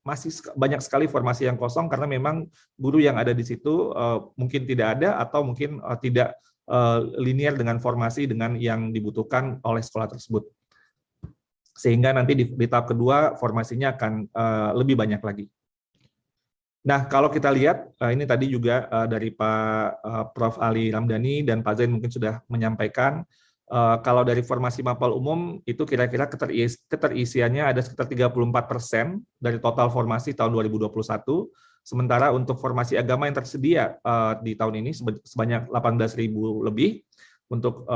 masih banyak sekali formasi yang kosong karena memang guru yang ada di situ mungkin tidak ada atau mungkin tidak linear dengan formasi dengan yang dibutuhkan oleh sekolah tersebut. Sehingga nanti di tahap kedua formasinya akan lebih banyak lagi. Nah, kalau kita lihat, ini tadi juga dari Pak Prof. Ali Ramdhani dan Pak Zain mungkin sudah menyampaikan, Kalau dari formasi mapel umum itu kira-kira keterisiannya ada sekitar 34% dari total formasi tahun 2021. Sementara untuk formasi agama yang tersedia di tahun ini sebanyak 18.000 lebih. Untuk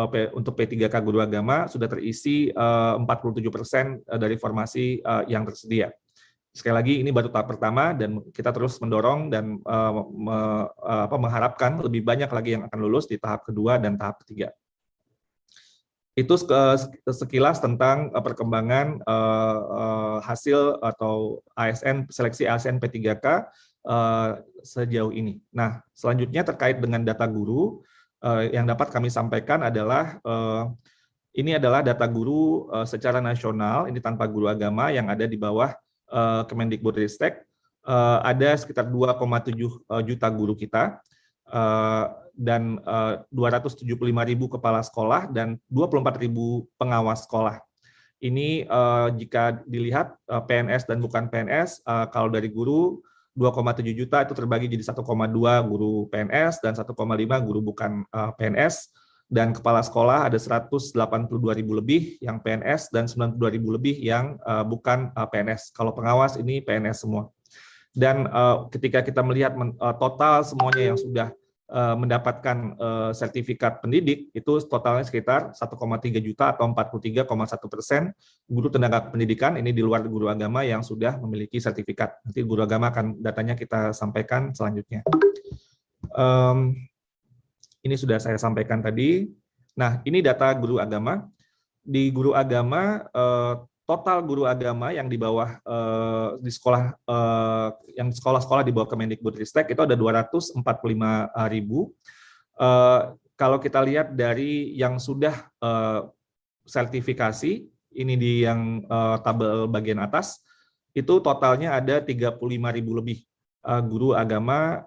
P3K Guru Agama sudah terisi 47% dari formasi yang tersedia. Sekali lagi ini baru tahap pertama dan kita terus mendorong dan mengharapkan lebih banyak lagi yang akan lulus di tahap kedua dan tahap ketiga. Itu sekilas tentang perkembangan hasil atau seleksi ASN P3K sejauh ini. Nah, selanjutnya terkait dengan data guru yang dapat kami sampaikan adalah ini adalah data guru secara nasional, ini tanpa guru agama yang ada di bawah Kemendikbudristek. Ada sekitar 2,7 juta guru kita dan 275.000 kepala sekolah dan 24.000 pengawas sekolah. Ini jika dilihat PNS dan bukan PNS, kalau dari guru 2,7 juta itu terbagi jadi 1,2 guru PNS dan 1,5 guru bukan PNS, dan kepala sekolah ada 182.000 lebih yang PNS dan 92.000 lebih yang bukan PNS. Kalau pengawas ini PNS semua. Dan ketika kita melihat total semuanya yang sudah mendapatkan sertifikat pendidik, itu totalnya sekitar 1,3 juta atau 43,1% guru tenaga pendidikan, ini di luar guru agama yang sudah memiliki sertifikat. Nanti guru agama akan datanya kita sampaikan selanjutnya. Ini sudah saya sampaikan tadi. Nah, ini data guru agama. Di guru agama, total guru agama yang di bawah di sekolah yang sekolah-sekolah di bawah Kemendikbudristek itu ada 245.000. Kalau kita lihat dari yang sudah sertifikasi, ini di yang tabel bagian atas, itu totalnya ada 35.000 lebih guru agama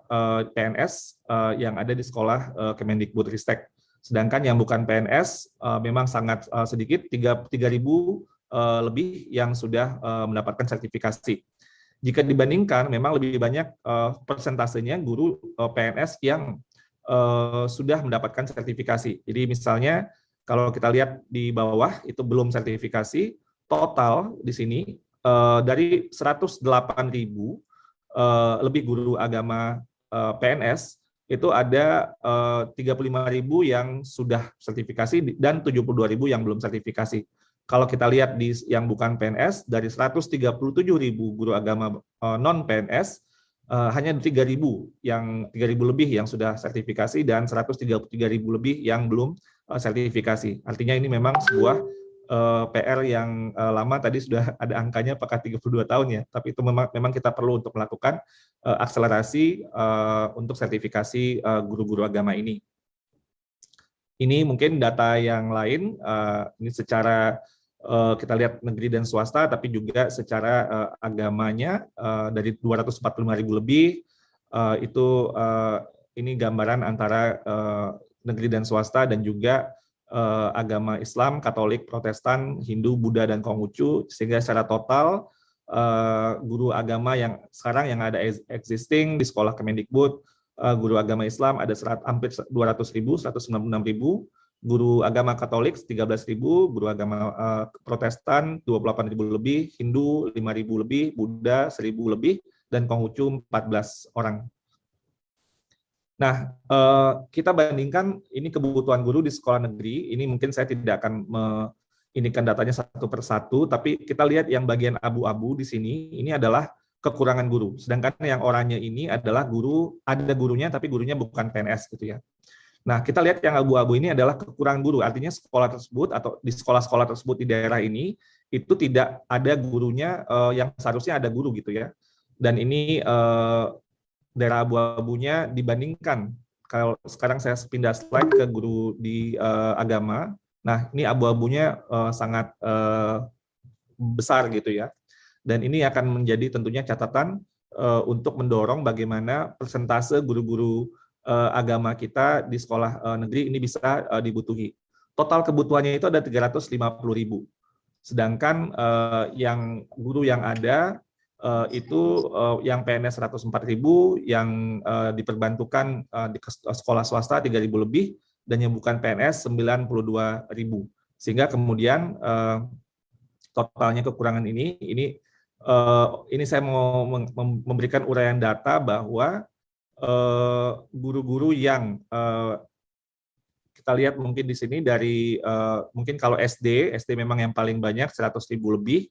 PNS yang ada di sekolah Kemendikbudristek. Sedangkan yang bukan PNS memang sangat sedikit, 3.000 lebih yang sudah mendapatkan sertifikasi. Jika dibandingkan, memang lebih banyak persentasenya guru PNS yang sudah mendapatkan sertifikasi. Jadi misalnya kalau kita lihat di bawah itu belum sertifikasi, total di sini dari 108.000 lebih guru agama PNS itu ada 35.000 yang sudah sertifikasi dan 72.000 yang belum sertifikasi. Kalau kita lihat di yang bukan PNS, dari 137.000 guru agama non-PNS, hanya 3.000 lebih yang sudah sertifikasi dan 133.000 lebih yang belum sertifikasi. Artinya ini memang sebuah PR yang lama, tadi sudah ada angkanya apakah 32 tahun ya, tapi itu memang kita perlu untuk melakukan akselerasi untuk sertifikasi guru-guru agama ini. Ini mungkin data yang lain, ini secara kita lihat negeri dan swasta, tapi juga secara agamanya dari 245.000 lebih, itu ini gambaran antara negeri dan swasta dan juga agama Islam, Katolik, Protestan, Hindu, Buddha, dan Konghucu, sehingga secara total guru agama yang sekarang yang ada existing di sekolah Kemendikbud, guru agama Islam ada hampir 200.000, 196.000, guru agama Katolik 13.000, guru agama Protestan 28.000 lebih, Hindu 5.000 lebih, Buddha 1.000 lebih, dan Konghucu 14 orang. Nah, kita bandingkan ini kebutuhan guru di sekolah negeri. Ini mungkin saya tidak akan menginikan datanya satu persatu, tapi kita lihat yang bagian abu-abu di sini, ini adalah kekurangan guru. Sedangkan yang oranye ini adalah guru, ada gurunya tapi gurunya bukan PNS gitu ya. Nah, kita lihat yang abu-abu ini adalah kekurangan guru. Artinya sekolah tersebut atau di sekolah-sekolah tersebut di daerah ini itu tidak ada gurunya yang seharusnya ada guru gitu ya. Dan ini daerah abu-abunya dibandingkan. Kalau sekarang saya pindah slide ke guru di agama. Nah, ini abu-abunya sangat besar gitu ya. Dan ini akan menjadi tentunya catatan untuk mendorong bagaimana persentase guru-guru agama kita di sekolah negeri ini bisa dibutuhi. Total kebutuhannya itu ada 350.000. Sedangkan yang guru yang ada itu yang PNS 104.000, yang diperbantukan di sekolah swasta 3.000 lebih, dan yang bukan PNS 92.000. Sehingga kemudian totalnya kekurangan ini saya mau memberikan uraian data bahwa guru-guru yang kita lihat mungkin di sini dari mungkin kalau SD memang yang paling banyak 100.000 lebih,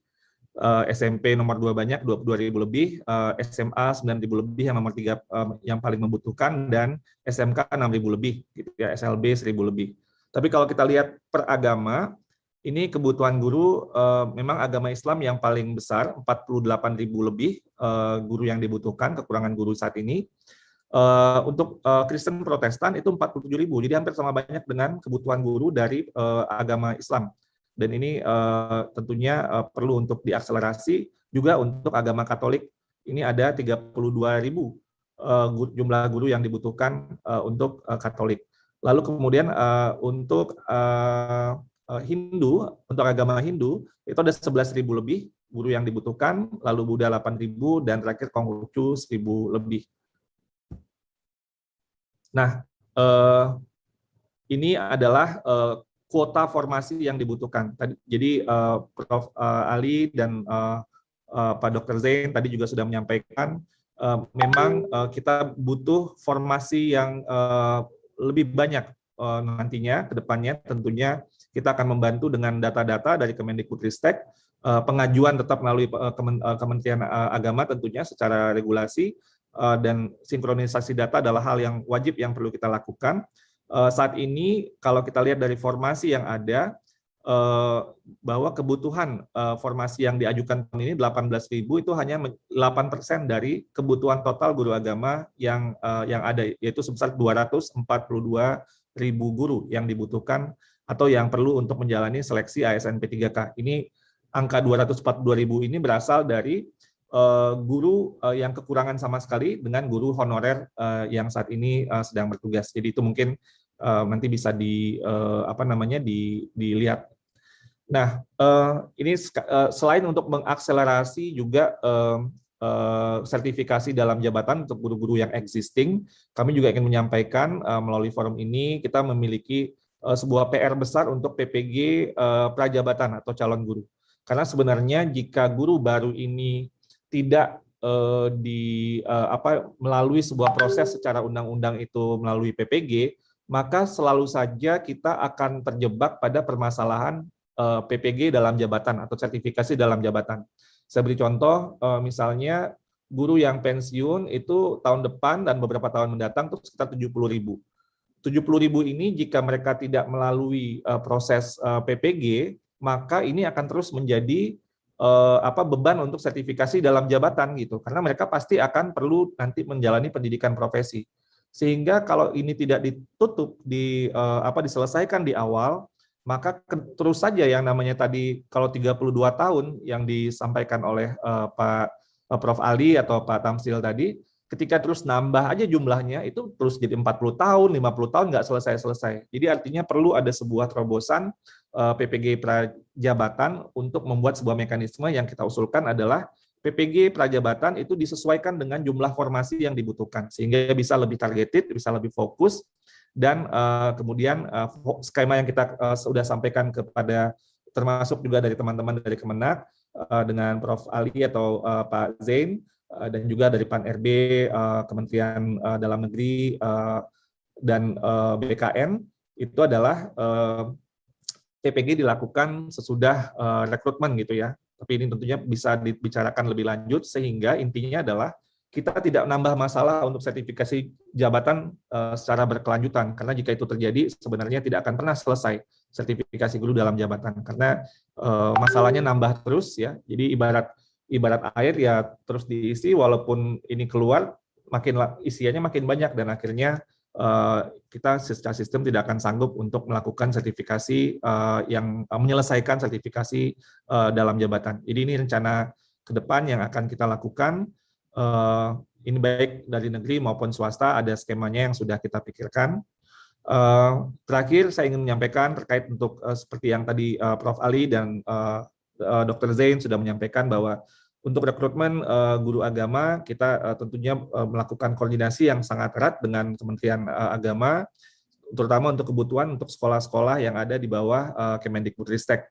SMP nomor 2 banyak 22.000 lebih, SMA 9.000 lebih yang nomor 3 yang paling membutuhkan, dan SMK 6.000 lebih, gitu ya, SLB 1.000 lebih. Tapi kalau kita lihat per agama, ini kebutuhan guru memang agama Islam yang paling besar, 48.000 lebih guru yang dibutuhkan, kekurangan guru saat ini. Untuk Kristen Protestan itu 47.000, jadi hampir sama banyak dengan kebutuhan guru dari agama Islam. Dan ini tentunya perlu untuk diakselerasi. Juga untuk agama Katolik, ini ada 32.000 jumlah guru yang dibutuhkan untuk Katolik. Lalu kemudian untuk Hindu, untuk agama Hindu, itu ada 11.000 lebih guru yang dibutuhkan, lalu Buddha 8.000, dan terakhir Konghucu 1.000 lebih. Nah, ini adalah kuota formasi yang dibutuhkan. Jadi Prof. Ali dan Pak Dr. Zain tadi juga sudah menyampaikan, memang kita butuh formasi yang lebih banyak nantinya ke depannya. Tentunya kita akan membantu dengan data-data dari Kemendikbudristek, pengajuan tetap melalui Kementerian Agama tentunya secara regulasi, dan sinkronisasi data adalah hal yang wajib yang perlu kita lakukan. Saat ini kalau kita lihat dari formasi yang ada, bahwa kebutuhan formasi yang diajukan tahun ini 18.000 itu hanya 8% dari kebutuhan total guru agama yang ada, yaitu sebesar 242.000 guru yang dibutuhkan atau yang perlu untuk menjalani seleksi ASN P3K. Ini angka 242.000 ini berasal dari guru yang kekurangan sama sekali dengan guru honorer yang saat ini sedang bertugas. Jadi itu mungkin nanti bisa dilihat. Nah, ini selain untuk mengakselerasi juga sertifikasi dalam jabatan untuk guru-guru yang existing, kami juga ingin menyampaikan melalui forum ini kita memiliki sebuah PR besar untuk PPG prajabatan atau calon guru. Karena sebenarnya jika guru baru ini tidak melalui sebuah proses secara undang-undang itu melalui PPG, maka selalu saja kita akan terjebak pada permasalahan PPG dalam jabatan atau sertifikasi dalam jabatan. Saya beri contoh, misalnya guru yang pensiun itu tahun depan dan beberapa tahun mendatang itu sekitar 70.000. 70.000 ini jika mereka tidak melalui proses PPG, maka ini akan terus menjadi beban untuk sertifikasi dalam jabatan gitu, karena mereka pasti akan perlu nanti menjalani pendidikan profesi. Sehingga kalau ini tidak ditutup diselesaikan di awal, maka terus saja yang namanya tadi kalau 32 tahun yang disampaikan oleh Pak Prof. Ali atau Pak Tamsil tadi, ketika terus nambah aja jumlahnya itu terus jadi 40 tahun, 50 tahun nggak selesai-selesai. Jadi artinya perlu ada sebuah terobosan PPG prajabatan untuk membuat sebuah mekanisme yang kita usulkan adalah PPG prajabatan itu disesuaikan dengan jumlah formasi yang dibutuhkan sehingga bisa lebih targeted, bisa lebih fokus, dan kemudian skema yang kita sudah sampaikan kepada termasuk juga dari teman-teman dari Kemenak dengan Prof. Ali atau Pak Zain dan juga dari Pan-RB, Kementerian Dalam Negeri dan BKN, itu adalah PPG dilakukan sesudah rekrutmen gitu ya. Tapi ini tentunya bisa dibicarakan lebih lanjut sehingga intinya adalah kita tidak menambah masalah untuk sertifikasi jabatan secara berkelanjutan, karena jika itu terjadi sebenarnya tidak akan pernah selesai sertifikasi guru dalam jabatan karena masalahnya nambah terus ya. Jadi ibarat air ya terus diisi, walaupun ini keluar isiannya makin banyak dan akhirnya kita secara sistem tidak akan sanggup untuk melakukan sertifikasi yang menyelesaikan sertifikasi dalam jabatan. Jadi ini rencana ke depan yang akan kita lakukan. Ini baik dari negeri maupun swasta, ada skemanya yang sudah kita pikirkan. Terakhir saya ingin menyampaikan terkait untuk seperti yang tadi Prof. Ali dan Dr. Zain sudah menyampaikan bahwa untuk rekrutmen guru agama kita tentunya melakukan koordinasi yang sangat erat dengan Kementerian Agama terutama untuk kebutuhan untuk sekolah-sekolah yang ada di bawah Kemendikbudristek.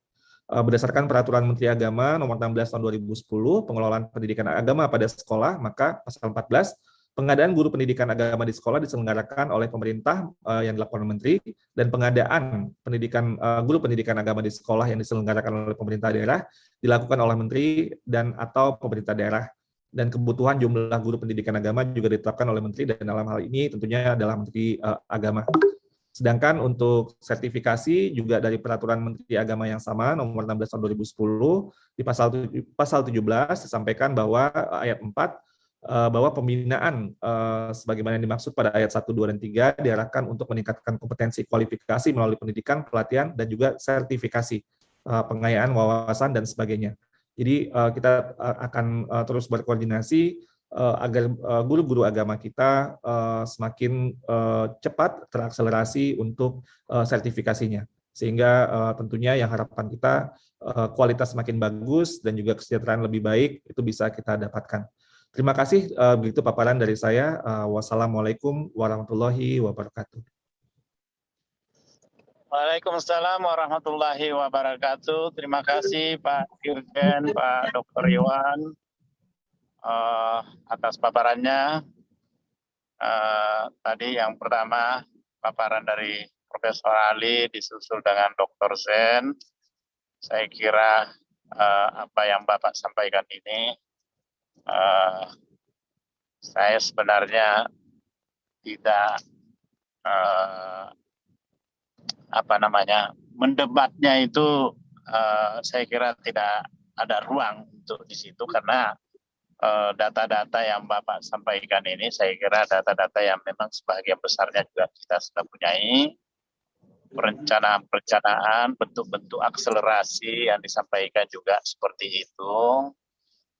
Berdasarkan Peraturan Menteri Agama Nomor 16 Tahun 2010, pengelolaan pendidikan agama pada sekolah, maka pasal 14, pengadaan guru pendidikan agama di sekolah diselenggarakan oleh pemerintah yang dilakukan oleh Menteri, dan pengadaan pendidikan guru pendidikan agama di sekolah yang diselenggarakan oleh pemerintah daerah dilakukan oleh Menteri dan atau pemerintah daerah. Dan kebutuhan jumlah guru pendidikan agama juga ditetapkan oleh Menteri, dan dalam hal ini tentunya adalah Menteri Agama. Sedangkan untuk sertifikasi juga dari Peraturan Menteri Agama yang sama nomor 16 tahun 2010 di pasal 17 disampaikan bahwa ayat 4 bahwa pembinaan sebagaimana yang dimaksud pada ayat 1, 2, dan 3 diarahkan untuk meningkatkan kompetensi kualifikasi melalui pendidikan, pelatihan, dan juga sertifikasi, pengayaan wawasan, dan sebagainya. Jadi kita akan terus berkoordinasi agar guru-guru agama kita semakin cepat terakselerasi untuk sertifikasinya. Sehingga tentunya yang harapan kita kualitas semakin bagus dan juga kesejahteraan lebih baik itu bisa kita dapatkan. Terima kasih, begitu paparan dari saya. Wassalamualaikum warahmatullahi wabarakatuh. Waalaikumsalam warahmatullahi wabarakatuh. Terima kasih Pak Dirjen, Pak Dr. Iwan atas paparannya. Tadi yang pertama paparan dari Profesor Ali disusul dengan Dr. Zen. Saya kira apa yang Bapak sampaikan ini saya sebenarnya tidak mendebatnya itu saya kira tidak ada ruang untuk di situ, karena data-data yang Bapak sampaikan ini saya kira data-data yang memang sebagian besarnya juga kita sudah punyai, perencanaan, bentuk-bentuk akselerasi yang disampaikan juga seperti itu.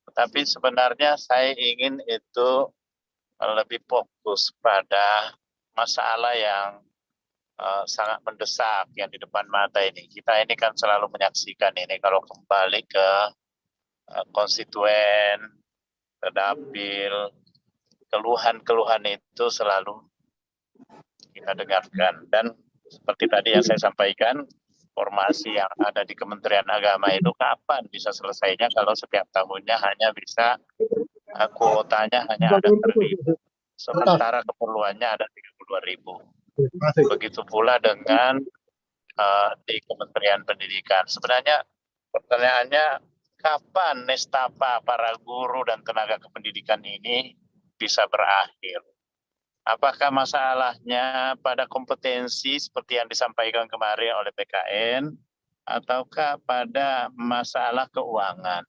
Tetapi sebenarnya saya ingin itu lebih fokus pada masalah yang sangat mendesak yang di depan mata ini. Kita ini kan selalu menyaksikan ini kalau kembali ke konstituen, ke dapil, keluhan-keluhan itu selalu kita dengarkan. Dan seperti tadi yang saya sampaikan, formasi yang ada di Kementerian Agama itu kapan bisa selesainya kalau setiap tahunnya hanya bisa kuotanya hanya ada 1.000, sementara keperluannya ada 32.000. Begitu pula dengan di Kementerian Pendidikan. Sebenarnya pertanyaannya, kapan nestapa para guru dan tenaga kependidikan ini bisa berakhir? Apakah masalahnya pada kompetensi seperti yang disampaikan kemarin oleh BKN, ataukah pada masalah keuangan?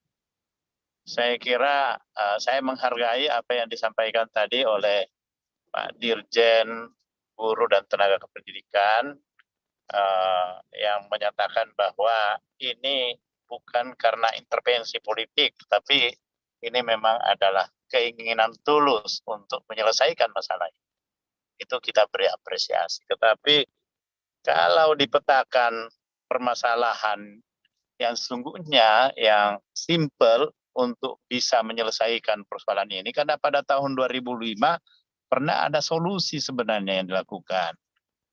Saya kira saya menghargai apa yang disampaikan tadi oleh Pak Dirjen Guru dan Tenaga Kependidikan yang menyatakan bahwa ini bukan karena intervensi politik, tapi ini memang adalah keinginan tulus untuk menyelesaikan masalah ini. Itu kita beri apresiasi. Tetapi kalau dipetakan permasalahan yang sesungguhnya yang simple untuk bisa menyelesaikan persoalan ini, karena pada tahun 2005 pernah ada solusi sebenarnya yang dilakukan,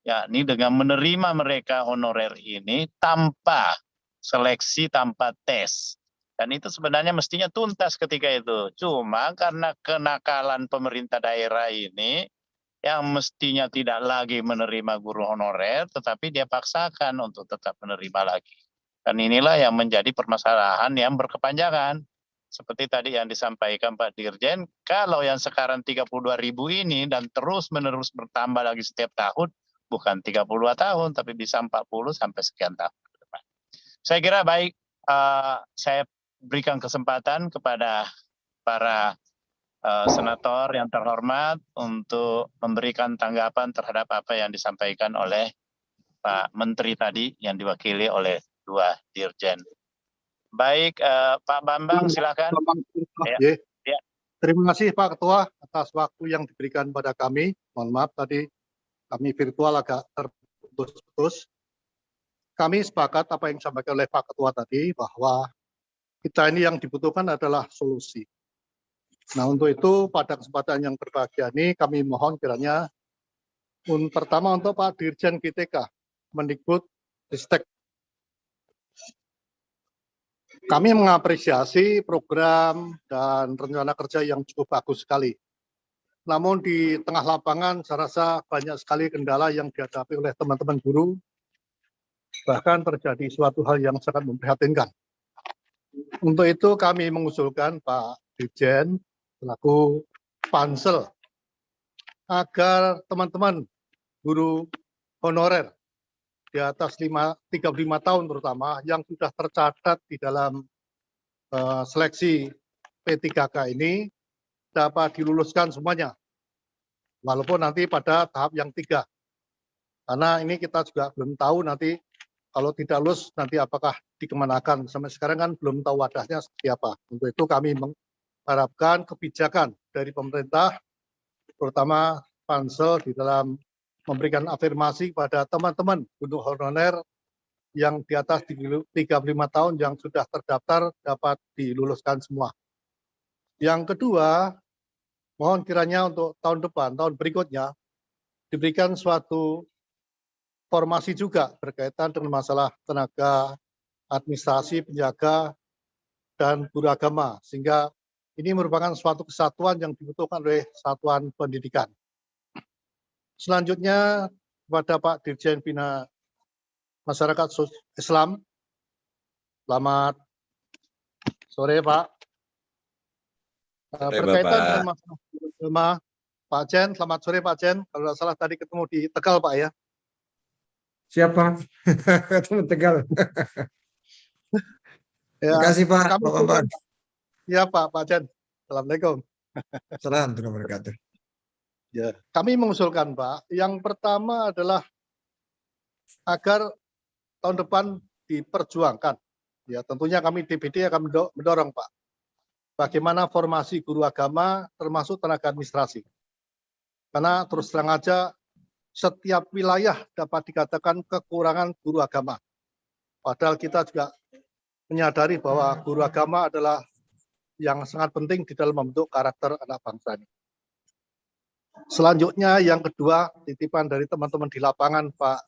yakni dengan menerima mereka honorer ini tanpa seleksi, tanpa tes. Dan itu sebenarnya mestinya tuntas ketika itu. Cuma karena kenakalan pemerintah daerah ini, yang mestinya tidak lagi menerima guru honorer, tetapi dia paksakan untuk tetap menerima lagi. Dan inilah yang menjadi permasalahan yang berkepanjangan. Seperti tadi yang disampaikan Pak Dirjen, kalau yang sekarang 32.000 ini dan terus-menerus bertambah lagi setiap tahun, bukan 32 tahun, tapi bisa 40 sampai sekian tahun ke depan. Saya kira baik, saya berikan kesempatan kepada para senator yang terhormat untuk memberikan tanggapan terhadap apa yang disampaikan oleh Pak Menteri tadi yang diwakili oleh dua dirjen. Baik, Pak Bambang silakan. Ya. Ya. Terima kasih Pak Ketua atas waktu yang diberikan pada kami. Mohon maaf tadi kami virtual agak terputus-putus. Kami sepakat apa yang disampaikan oleh Pak Ketua tadi, bahwa kita ini yang dibutuhkan adalah solusi. Nah, untuk itu pada kesempatan yang berbahagia ini kami mohon kiranya Pertama untuk Pak Dirjen GTK, Mendikbud Ristek. Kami mengapresiasi program dan rencana kerja yang cukup bagus sekali. Namun di tengah lapangan saya rasa banyak sekali kendala yang dihadapi oleh teman-teman guru, bahkan terjadi suatu hal yang sangat memprihatinkan. Untuk itu kami mengusulkan Pak Dirjen selaku Pansel agar teman-teman guru honorer di atas 35 tahun terutama yang sudah tercatat di dalam seleksi P3K ini dapat diluluskan semuanya, walaupun nanti pada tahap yang 3. Karena ini kita juga belum tahu nanti kalau tidak lulus nanti apakah dikemanakan. Sampai sekarang kan belum tahu wadahnya seperti apa. Untuk itu kami mengharapkan kebijakan dari pemerintah, terutama Pansel di dalam memberikan afirmasi pada teman-teman guru honorer yang di atas 35 tahun yang sudah terdaftar dapat diluluskan semua. Yang kedua, mohon kiranya untuk tahun depan, tahun berikutnya, diberikan suatu formasi juga berkaitan dengan masalah tenaga administrasi, penjaga, dan guru agama. Sehingga ini merupakan suatu kesatuan yang dibutuhkan oleh satuan pendidikan. Selanjutnya, kepada Pak Dirjen Bina Masyarakat Islam, selamat sore Pak. Berkaitan dengan masalah agama, Pak Jen, selamat sore Pak Jen. Kalau tidak salah tadi ketemu di Tegal Pak ya. Siapa? Ketemu Tegal. Ya, Terima kasih Pak. Ya Pak Jen. Assalamualaikum. Assalamualaikum warahmatullahi wabarakatuh. Ya, kami mengusulkan Pak, yang pertama adalah agar tahun depan diperjuangkan. Ya, tentunya kami DPD akan mendorong Pak. Bagaimana formasi guru agama termasuk tenaga administrasi. Karena terus terang aja setiap wilayah dapat dikatakan kekurangan guru agama. Padahal kita juga menyadari bahwa guru agama adalah yang sangat penting di dalam membentuk karakter anak bangsa ini. Selanjutnya yang kedua, titipan dari teman-teman di lapangan Pak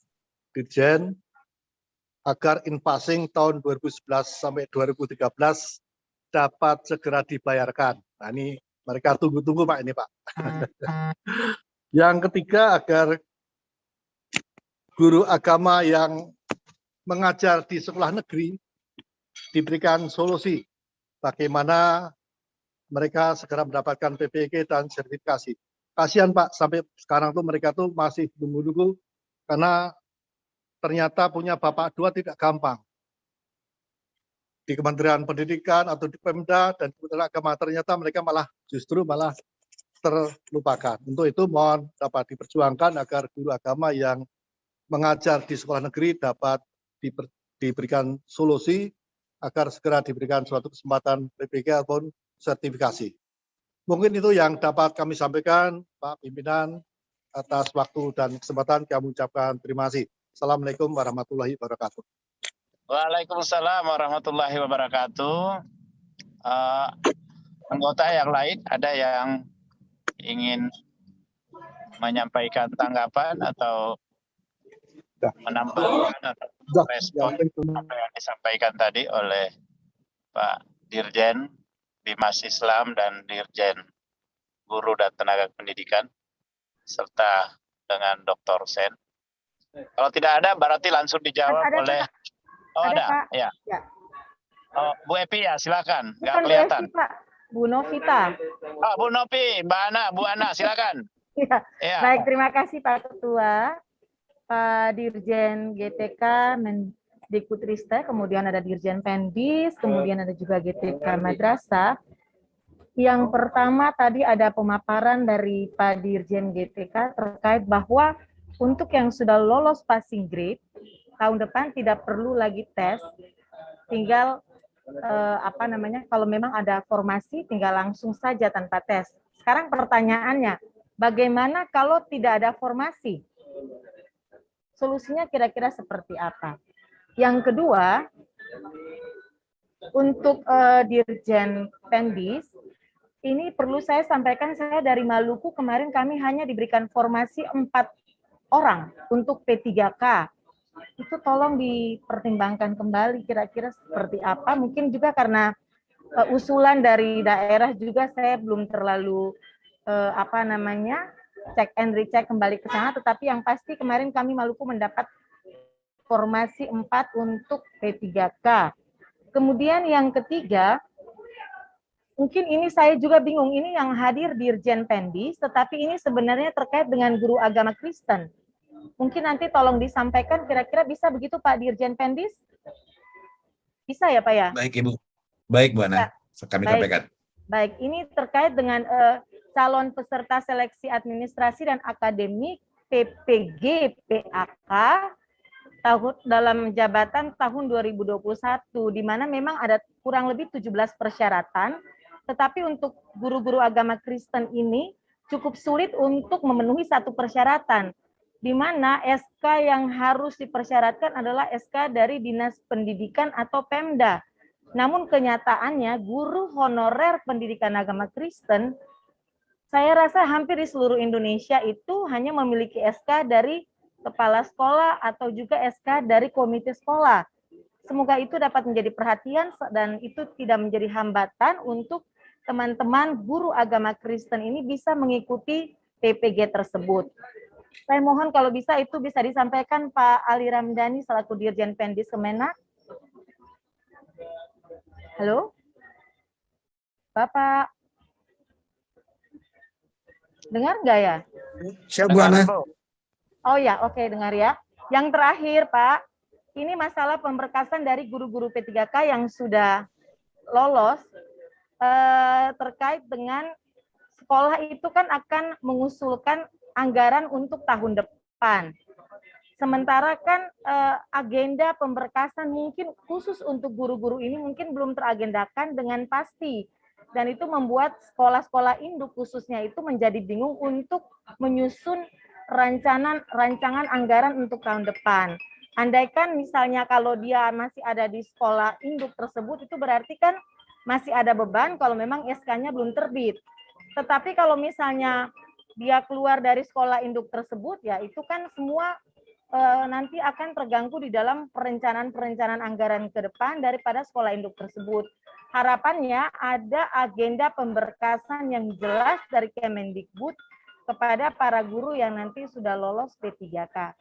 Dirjen, agar in-passing tahun 2011 sampai 2013 dapat segera dibayarkan. Nah ini mereka tunggu-tunggu Pak ini Pak. Yang ketiga, agar guru agama yang mengajar di sekolah negeri diberikan solusi bagaimana mereka segera mendapatkan PPG dan sertifikasi. Kasihan Pak, sampai sekarang tuh mereka tuh masih nunggu-nunggu karena ternyata punya bapak dua tidak gampang. Di Kementerian Pendidikan atau di Pemda dan Kementerian Agama ternyata mereka justru malah terlupakan. Untuk itu mohon dapat diperjuangkan agar guru agama yang mengajar di sekolah negeri dapat diberikan solusi agar segera diberikan suatu kesempatan PPG ataupun sertifikasi. Mungkin itu yang dapat kami sampaikan, Pak Pimpinan, atas waktu dan kesempatan kami ucapkan terima kasih. Assalamualaikum warahmatullahi wabarakatuh. Waalaikumsalam warahmatullahi wabarakatuh. Anggota yang lain ada yang ingin menyampaikan tanggapan atau menambahkan atau respon apa yang disampaikan tadi oleh Pak Dirjen Bimas Islam dan Dirjen Guru dan Tenaga Pendidikan serta dengan Dr. Sen. Kalau tidak ada berarti langsung dijawab oleh ada ya. Oh, Bu Epi ya, silakan. Nggak kelihatan. Bu Epi, Pak. Bu Novita. Oh, Bu Novi, Bu Ana, silakan. Ya. Baik, terima kasih Pak Ketua. Pak Dirjen GTK Mendikbudristek, kemudian ada Dirjen Pendis, kemudian ada juga GTK Madrasah. Yang pertama tadi ada pemaparan dari Pak Dirjen GTK terkait bahwa untuk yang sudah lolos passing grade, tahun depan tidak perlu lagi tes, tinggal kalau memang ada formasi tinggal langsung saja tanpa tes. Sekarang pertanyaannya, bagaimana kalau tidak ada formasi? Solusinya kira-kira seperti apa? Yang kedua, untuk Dirjen Pendis, ini perlu saya sampaikan, saya dari Maluku kemarin kami hanya diberikan formasi 4 orang untuk P3K. Itu tolong dipertimbangkan kembali kira-kira seperti apa. Mungkin juga karena usulan dari daerah juga saya belum terlalu cek and recheck kembali ke sana, tetapi yang pasti kemarin kami Maluku mendapat formasi 4 untuk P3K. Kemudian yang ketiga, mungkin ini saya juga bingung, ini yang hadir Dirjen Pendis, tetapi ini sebenarnya terkait dengan guru agama Kristen. Mungkin nanti tolong disampaikan, kira-kira bisa begitu Pak Dirjen Pendis? Bisa ya Pak ya? Baik Ibu. Baik Bu Ana, kami sampaikan. Baik, ini terkait dengan calon peserta seleksi administrasi dan akademik PPG PAK dalam jabatan tahun 2021, di mana memang ada kurang lebih 17 persyaratan, tetapi untuk guru-guru agama Kristen ini cukup sulit untuk memenuhi satu persyaratan, di mana SK yang harus dipersyaratkan adalah SK dari Dinas Pendidikan atau Pemda. Namun kenyataannya guru honorer pendidikan agama Kristen, saya rasa hampir di seluruh Indonesia itu hanya memiliki SK dari kepala sekolah atau juga SK dari komite sekolah. Semoga itu dapat menjadi perhatian dan itu tidak menjadi hambatan untuk teman-teman guru agama Kristen ini bisa mengikuti PPG tersebut. Saya mohon kalau bisa itu bisa disampaikan Pak Ali Ramdhani selaku Dirjen Pendis Kemenak. Halo? Bapak? Dengar nggak ya? Siap Bu Ana. Oh ya, oke, dengar ya. Yang terakhir Pak, ini masalah pemberkasan dari guru-guru P3K yang sudah lolos terkait dengan sekolah itu kan akan mengusulkan anggaran untuk tahun depan. Sementara kan agenda pemberkasan mungkin khusus untuk guru-guru ini mungkin belum teragendakan dengan pasti. Dan itu membuat sekolah-sekolah induk khususnya itu menjadi bingung untuk menyusun rancangan anggaran untuk tahun depan. Andaikan misalnya kalau dia masih ada di sekolah induk tersebut, itu berarti kan masih ada beban kalau memang SK-nya belum terbit. Tetapi kalau misalnya dia keluar dari sekolah induk tersebut, ya itu kan semua nanti akan terganggu di dalam perencanaan anggaran ke depan daripada sekolah induk tersebut. Harapannya ada agenda pemberkasan yang jelas dari Kemendikbud kepada para guru yang nanti sudah lolos P3K.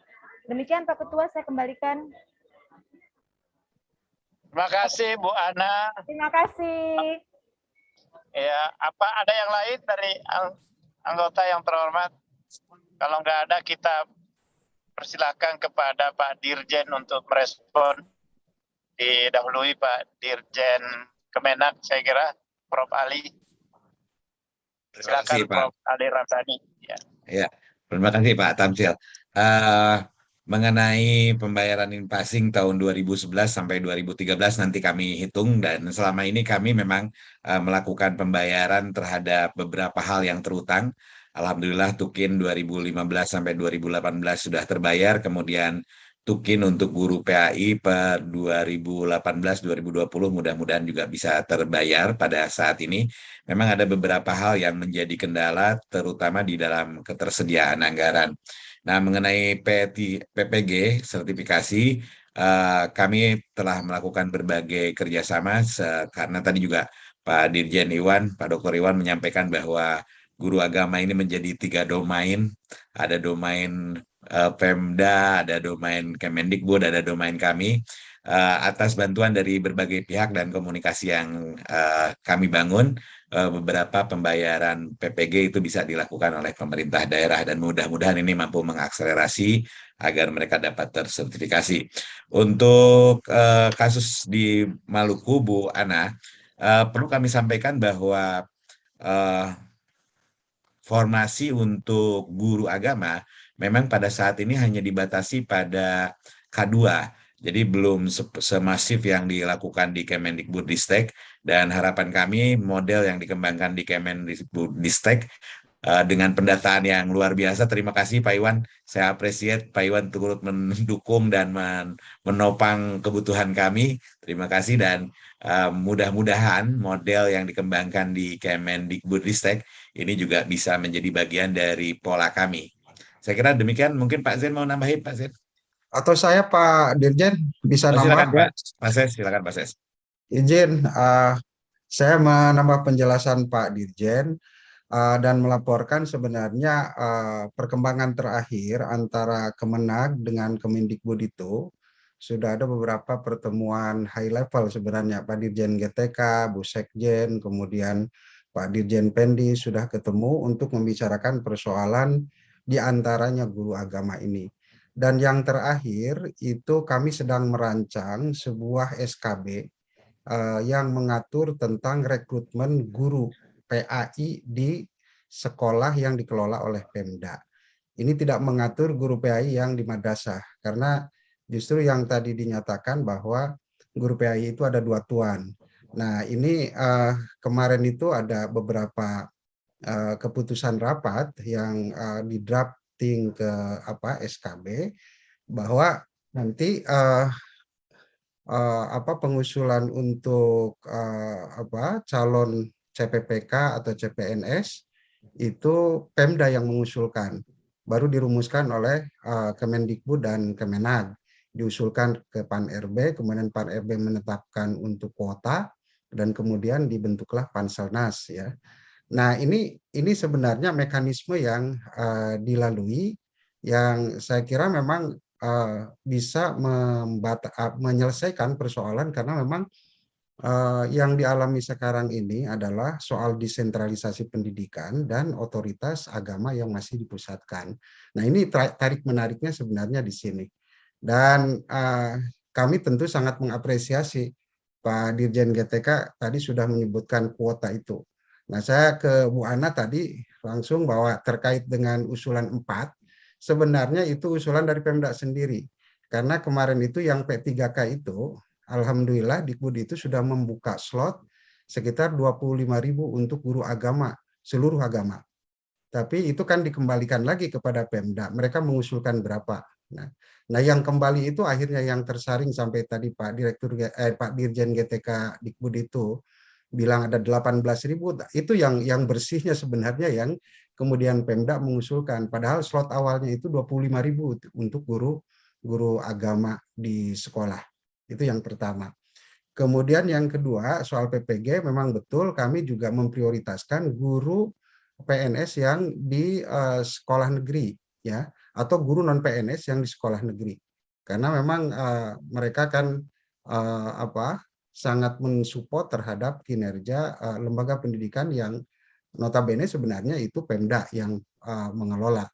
Demikian Pak Ketua, saya kembalikan. Terima kasih Bu Ana. Terima kasih. Ya, apa ada yang lain dari anggota yang terhormat? Kalau nggak ada, kita persilakan kepada Pak Dirjen untuk merespon. Didahului Pak Dirjen Kemenak, saya kira, Prof. Ali. Terima Silakan kasih, Pak. Prof. Ali Ramdhani. Ya, terima kasih Pak Tamsil. Mengenai pembayaran infasing tahun 2011 sampai 2013 nanti kami hitung, dan selama ini kami memang melakukan pembayaran terhadap beberapa hal yang terutang. Alhamdulillah Tukin 2015 sampai 2018 sudah terbayar, kemudian Tukin untuk guru PAI per 2018-2020 mudah-mudahan juga bisa terbayar pada saat ini. Memang ada beberapa hal yang menjadi kendala, terutama di dalam ketersediaan anggaran. Nah, mengenai PPG sertifikasi, kami telah melakukan berbagai kerjasama karena tadi juga Pak Dirjen Iwan, Pak Dr. Iwan menyampaikan bahwa guru agama ini menjadi 3 domain, ada domain Pemda, ada domain Kemendikbud, ada domain kami. Atas bantuan dari berbagai pihak dan komunikasi yang kami bangun, beberapa pembayaran PPG itu bisa dilakukan oleh pemerintah daerah, dan mudah-mudahan ini mampu mengakselerasi agar mereka dapat tersertifikasi. Untuk kasus di Maluku, Bu Ana, perlu kami sampaikan bahwa formasi untuk guru agama memang pada saat ini hanya dibatasi pada K2, jadi belum semasif yang dilakukan di Kemendikbudristek, dan harapan kami model yang dikembangkan di Kemendikbudristek dengan pendataan yang luar biasa. Terima kasih Pak Iwan, saya appreciate Pak Iwan turut mendukung dan menopang kebutuhan kami. Terima kasih, dan mudah-mudahan model yang dikembangkan di Kemendikbudristek ini juga bisa menjadi bagian dari pola kami. Saya kira demikian. Mungkin Pak Zen mau nambahin, Pak Zen. Atau saya Pak Dirjen bisa Oh, silakan nambah? Pak Ses, silakan Pak Ses. Izin, saya menambah penjelasan Pak Dirjen dan melaporkan sebenarnya perkembangan terakhir antara Kemenag dengan Kemendikbud itu sudah ada beberapa pertemuan high level sebenarnya. Pak Dirjen GTK, Bu Sekjen, kemudian Pak Dirjen Pendi sudah ketemu untuk membicarakan persoalan di antaranya guru agama ini. Dan yang terakhir itu kami sedang merancang sebuah SKB yang mengatur tentang rekrutmen guru PAI di sekolah yang dikelola oleh Pemda. Ini tidak mengatur guru PAI yang di madrasah, karena justru yang tadi dinyatakan bahwa guru PAI itu ada 2 tuan. Nah, ini kemarin itu ada beberapa keputusan rapat yang di drafting ke SKB bahwa nanti pengusulan untuk calon CPPK atau CPNS itu Pemda yang mengusulkan, baru dirumuskan oleh Kemendikbud dan Kemenag, diusulkan ke Pan-RB, kemudian Pan-RB menetapkan untuk kuota, dan kemudian dibentuklah Panselnas ya. Nah, ini sebenarnya mekanisme yang dilalui, yang saya kira memang bisa menyelesaikan persoalan, karena memang yang dialami sekarang ini adalah soal desentralisasi pendidikan dan otoritas agama yang masih dipusatkan. Nah, ini tarik-menariknya sebenarnya di sini. Dan kami tentu sangat mengapresiasi Pak Dirjen GTK tadi sudah menyebutkan kuota itu. Nah, saya ke Bu Ana tadi langsung bahwa terkait dengan usulan 4, sebenarnya itu usulan dari Pemda sendiri. Karena kemarin itu yang P3K itu, alhamdulillah Dikbud itu sudah membuka slot sekitar 25.000 untuk guru agama, seluruh agama. Tapi itu kan dikembalikan lagi kepada Pemda, mereka mengusulkan berapa. Nah, yang kembali itu akhirnya yang tersaring sampai tadi Pak Dirjen GTK Dikbud itu bilang ada 18.000, itu yang bersihnya sebenarnya yang kemudian Pemda mengusulkan. Padahal slot awalnya itu 25.000 untuk guru agama di sekolah. Itu yang pertama. Kemudian yang kedua, soal PPG memang betul kami juga memprioritaskan guru PNS yang di sekolah negeri ya, atau guru non PNS yang di sekolah negeri. Karena memang mereka kan sangat mensupport terhadap kinerja lembaga pendidikan yang notabene sebenarnya itu Pemda yang mengelola.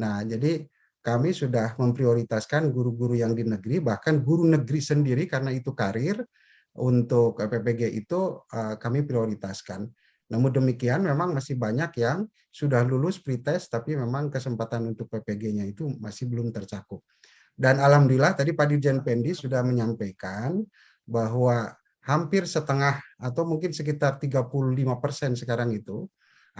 Nah, jadi kami sudah memprioritaskan guru-guru yang di negeri, bahkan guru negeri sendiri karena itu karir untuk PPG itu kami prioritaskan. Namun demikian memang masih banyak yang sudah lulus pretest tapi memang kesempatan untuk PPG-nya itu masih belum tercakup. Dan alhamdulillah tadi Pak Dirjen Pendi sudah menyampaikan bahwa hampir setengah atau mungkin sekitar 35% sekarang itu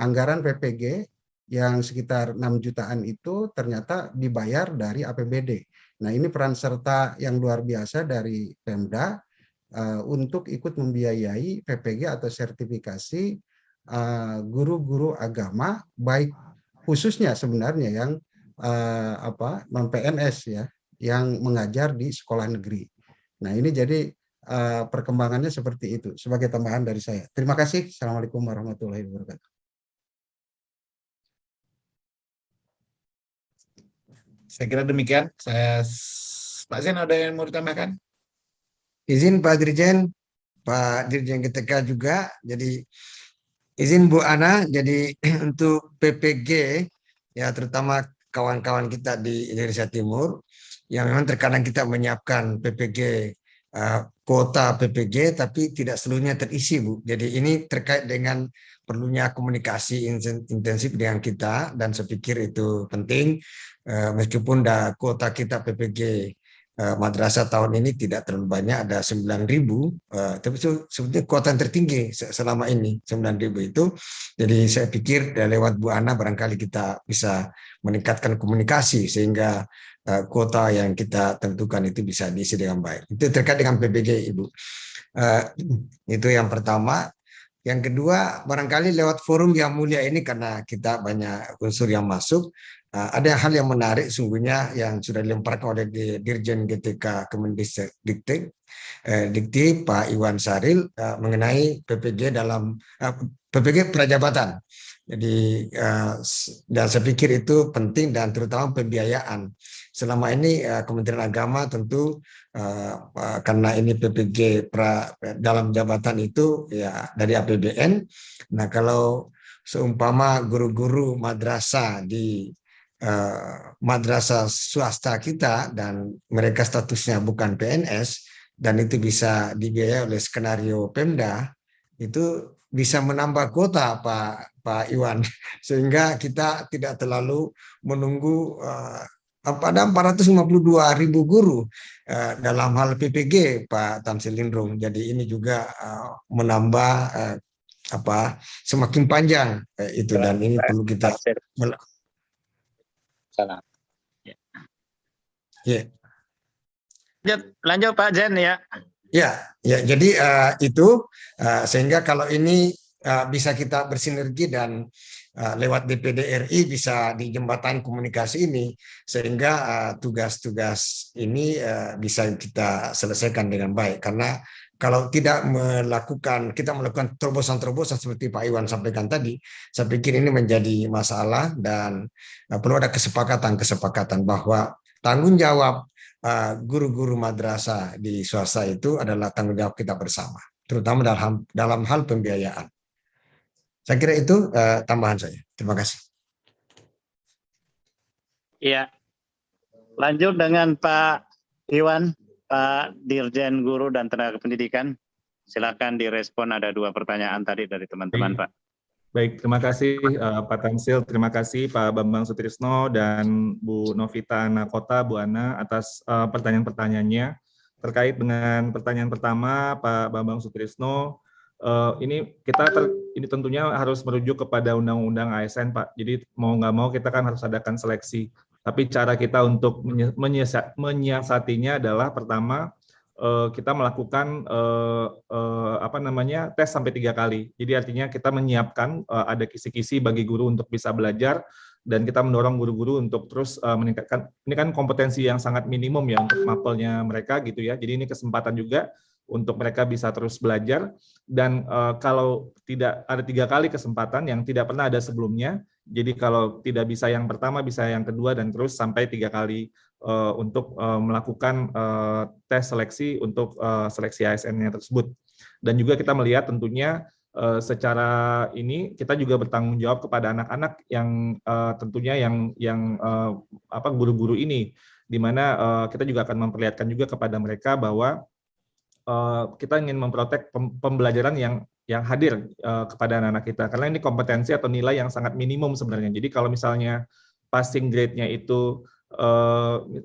anggaran PPG yang sekitar 6 jutaan itu ternyata dibayar dari APBD. Nah, ini peran serta yang luar biasa dari Pemda untuk ikut membiayai PPG atau sertifikasi guru-guru agama, baik khususnya sebenarnya yang non PNS ya, yang mengajar di sekolah negeri. Nah, ini jadi perkembangannya seperti itu sebagai tambahan dari saya. Terima kasih. Assalamualaikum warahmatullahi wabarakatuh. Saya kira demikian. Pak Zen ada yang mau ditambahkan? Izin Pak Dirjen GTK juga. Jadi izin Bu Ana, jadi untuk PPG ya, terutama kawan-kawan kita di Indonesia Timur yang memang terkadang kita menyiapkan PPG kuota PPG tapi tidak seluruhnya terisi, Bu. Jadi ini terkait dengan perlunya komunikasi intensif dengan kita, dan saya pikir itu penting meskipun kuota kita PPG madrasah tahun ini tidak terlalu banyak, ada 9.000, tapi itu sebetulnya kuota yang tertinggi selama ini 9.000 itu. Jadi saya pikir lewat Bu Ana barangkali kita bisa meningkatkan komunikasi sehingga kuota yang kita tentukan itu bisa diisi dengan baik. Itu terkait dengan PPG, Ibu. Itu yang pertama. Yang kedua, barangkali lewat forum yang mulia ini, karena kita banyak unsur yang masuk, ada hal yang menarik sungguhnya yang sudah dilemparkan oleh Dirjen GTK Dikti Pak Iwan Saril mengenai PPG dalam PPG prajabatan. Jadi dan saya pikir itu penting dan terutama pembiayaan. Selama ini Kementerian Agama tentu karena ini PPG dalam jabatan itu ya dari APBN. Nah, kalau seumpama guru-guru madrasah di madrasah swasta kita dan mereka statusnya bukan PNS dan itu bisa dibiayai oleh skenario Pemda, itu bisa menambah kuota Pak Iwan, sehingga kita tidak terlalu menunggu pada 452.000 guru dalam hal PPG Pak Tamsil Lindrung. Jadi ini juga menambah semakin panjang itu, dan ini perlu kita Salam. ya. Lanjut Pak Zen ya. Ya, jadi itu sehingga kalau ini bisa kita bersinergi dan lewat DPD RI bisa dijembatani komunikasi ini sehingga tugas-tugas ini bisa kita selesaikan dengan baik. Karena kalau tidak kita melakukan terobosan-terobosan seperti Pak Iwan sampaikan tadi, saya pikir ini menjadi masalah dan perlu ada kesepakatan bahwa tanggung jawab guru-guru madrasah di swasta itu adalah tanggung jawab kita bersama, terutama dalam hal pembiayaan. Saya kira itu tambahan saya. Terima kasih. Iya. Lanjut dengan Pak Iwan, Pak Dirjen Guru dan Tenaga Pendidikan. Silakan direspon, ada 2 pertanyaan tadi dari teman-teman, Pak. Baik, terima kasih Pak Tamsil, terima kasih Pak Bambang Sutrisno dan Bu Novita Nakota, Bu Ana atas pertanyaan-pertanyaannya. Terkait dengan pertanyaan pertama Pak Bambang Sutrisno, ini tentunya harus merujuk kepada Undang-Undang ASN, Pak. Jadi mau nggak mau kita kan harus adakan seleksi. Tapi cara kita untuk menyiasatinya adalah pertama kita melakukan tes sampai 3 kali. Jadi artinya kita menyiapkan ada kisi-kisi bagi guru untuk bisa belajar, dan kita mendorong guru-guru untuk terus meningkatkan. Ini kan kompetensi yang sangat minimum ya untuk mapelnya mereka gitu ya. Jadi ini kesempatan juga untuk mereka bisa terus belajar, dan kalau tidak ada 3 kali kesempatan yang tidak pernah ada sebelumnya. Jadi kalau tidak bisa yang pertama, bisa yang kedua, dan terus sampai 3 kali untuk melakukan tes seleksi untuk seleksi ASN-nya tersebut. Dan juga kita melihat tentunya secara ini kita juga bertanggung jawab kepada anak-anak yang tentunya yang guru-guru ini, di mana kita juga akan memperlihatkan juga kepada mereka bahwa kita ingin memprotek pembelajaran yang hadir kepada anak-anak kita, karena ini kompetensi atau nilai yang sangat minimum sebenarnya. Jadi kalau misalnya passing grade-nya itu 100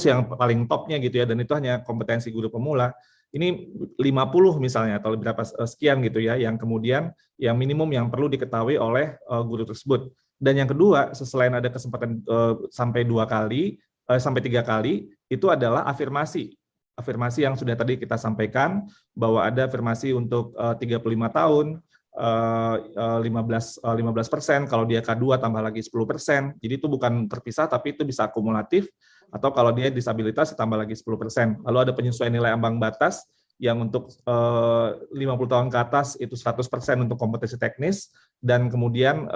yang paling topnya gitu ya, dan itu hanya kompetensi guru pemula, ini 50 misalnya atau berapa sekian gitu ya, yang kemudian yang minimum yang perlu diketahui oleh guru tersebut. Dan yang kedua, selain ada kesempatan sampai 3 kali, itu adalah afirmasi yang sudah tadi kita sampaikan, bahwa ada afirmasi untuk 35 tahun, 15%, kalau dia K2 tambah lagi 10%. Jadi itu bukan terpisah, tapi itu bisa akumulatif, atau kalau dia disabilitas tambah lagi 10%. Lalu ada penyesuaian nilai ambang batas yang untuk 50 tahun ke atas itu 100% untuk kompetensi teknis, dan kemudian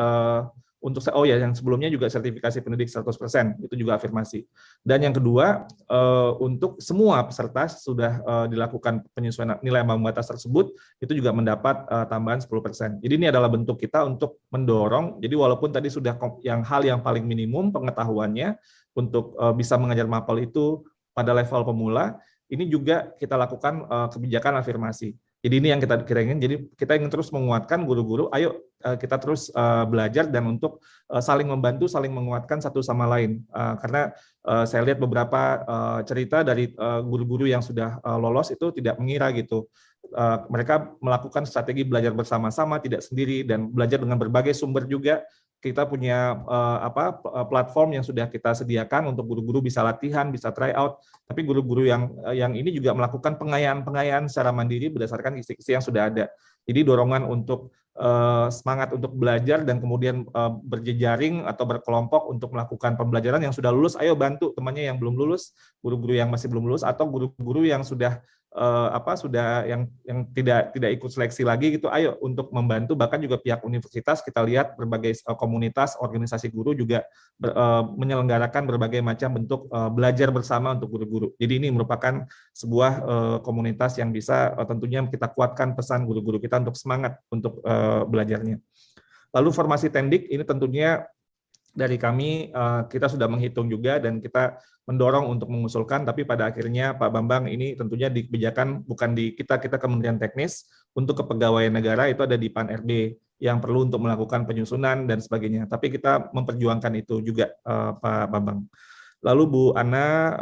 untuk yang sebelumnya juga sertifikasi pendidik 100%, itu juga afirmasi. Dan yang kedua, untuk semua peserta sudah dilakukan penyesuaian nilai ambang batas tersebut, itu juga mendapat tambahan 10%. Jadi ini adalah bentuk kita untuk mendorong, jadi walaupun tadi sudah hal yang paling minimum pengetahuannya untuk bisa mengajar mapel itu pada level pemula, ini juga kita lakukan kebijakan afirmasi. Jadi ini yang kita ingin. Jadi kita ingin terus menguatkan guru-guru. Ayo kita terus belajar dan untuk saling membantu, saling menguatkan satu sama lain. Karena saya lihat beberapa cerita dari guru-guru yang sudah lolos itu tidak mengira gitu. Mereka melakukan strategi belajar bersama-sama, tidak sendiri, dan belajar dengan berbagai sumber juga. Kita punya platform yang sudah kita sediakan untuk guru-guru bisa latihan, bisa try out. Tapi guru-guru yang ini juga melakukan pengayaan secara mandiri berdasarkan kisi-kisi yang sudah ada. Jadi dorongan untuk semangat untuk belajar dan kemudian berjejaring atau berkelompok untuk melakukan pembelajaran. Yang sudah lulus, ayo bantu temannya yang belum lulus, guru-guru yang masih belum lulus, atau guru-guru yang sudah yang tidak ikut seleksi lagi gitu, ayo untuk membantu. Bahkan juga pihak universitas, kita lihat berbagai komunitas organisasi guru juga menyelenggarakan berbagai macam bentuk belajar bersama untuk guru-guru. Jadi ini merupakan sebuah komunitas yang bisa tentunya kita kuatkan pesan guru-guru kita untuk semangat untuk belajarnya. Lalu formasi tendik ini tentunya dari kami kita sudah menghitung juga dan kita mendorong untuk mengusulkan, tapi pada akhirnya Pak Bambang ini tentunya di kebijakan bukan di kita Kementerian Teknis, untuk kepegawaian negara itu ada di PAN-RB yang perlu untuk melakukan penyusunan dan sebagainya. Tapi kita memperjuangkan itu juga Pak Bambang. Lalu Bu Ana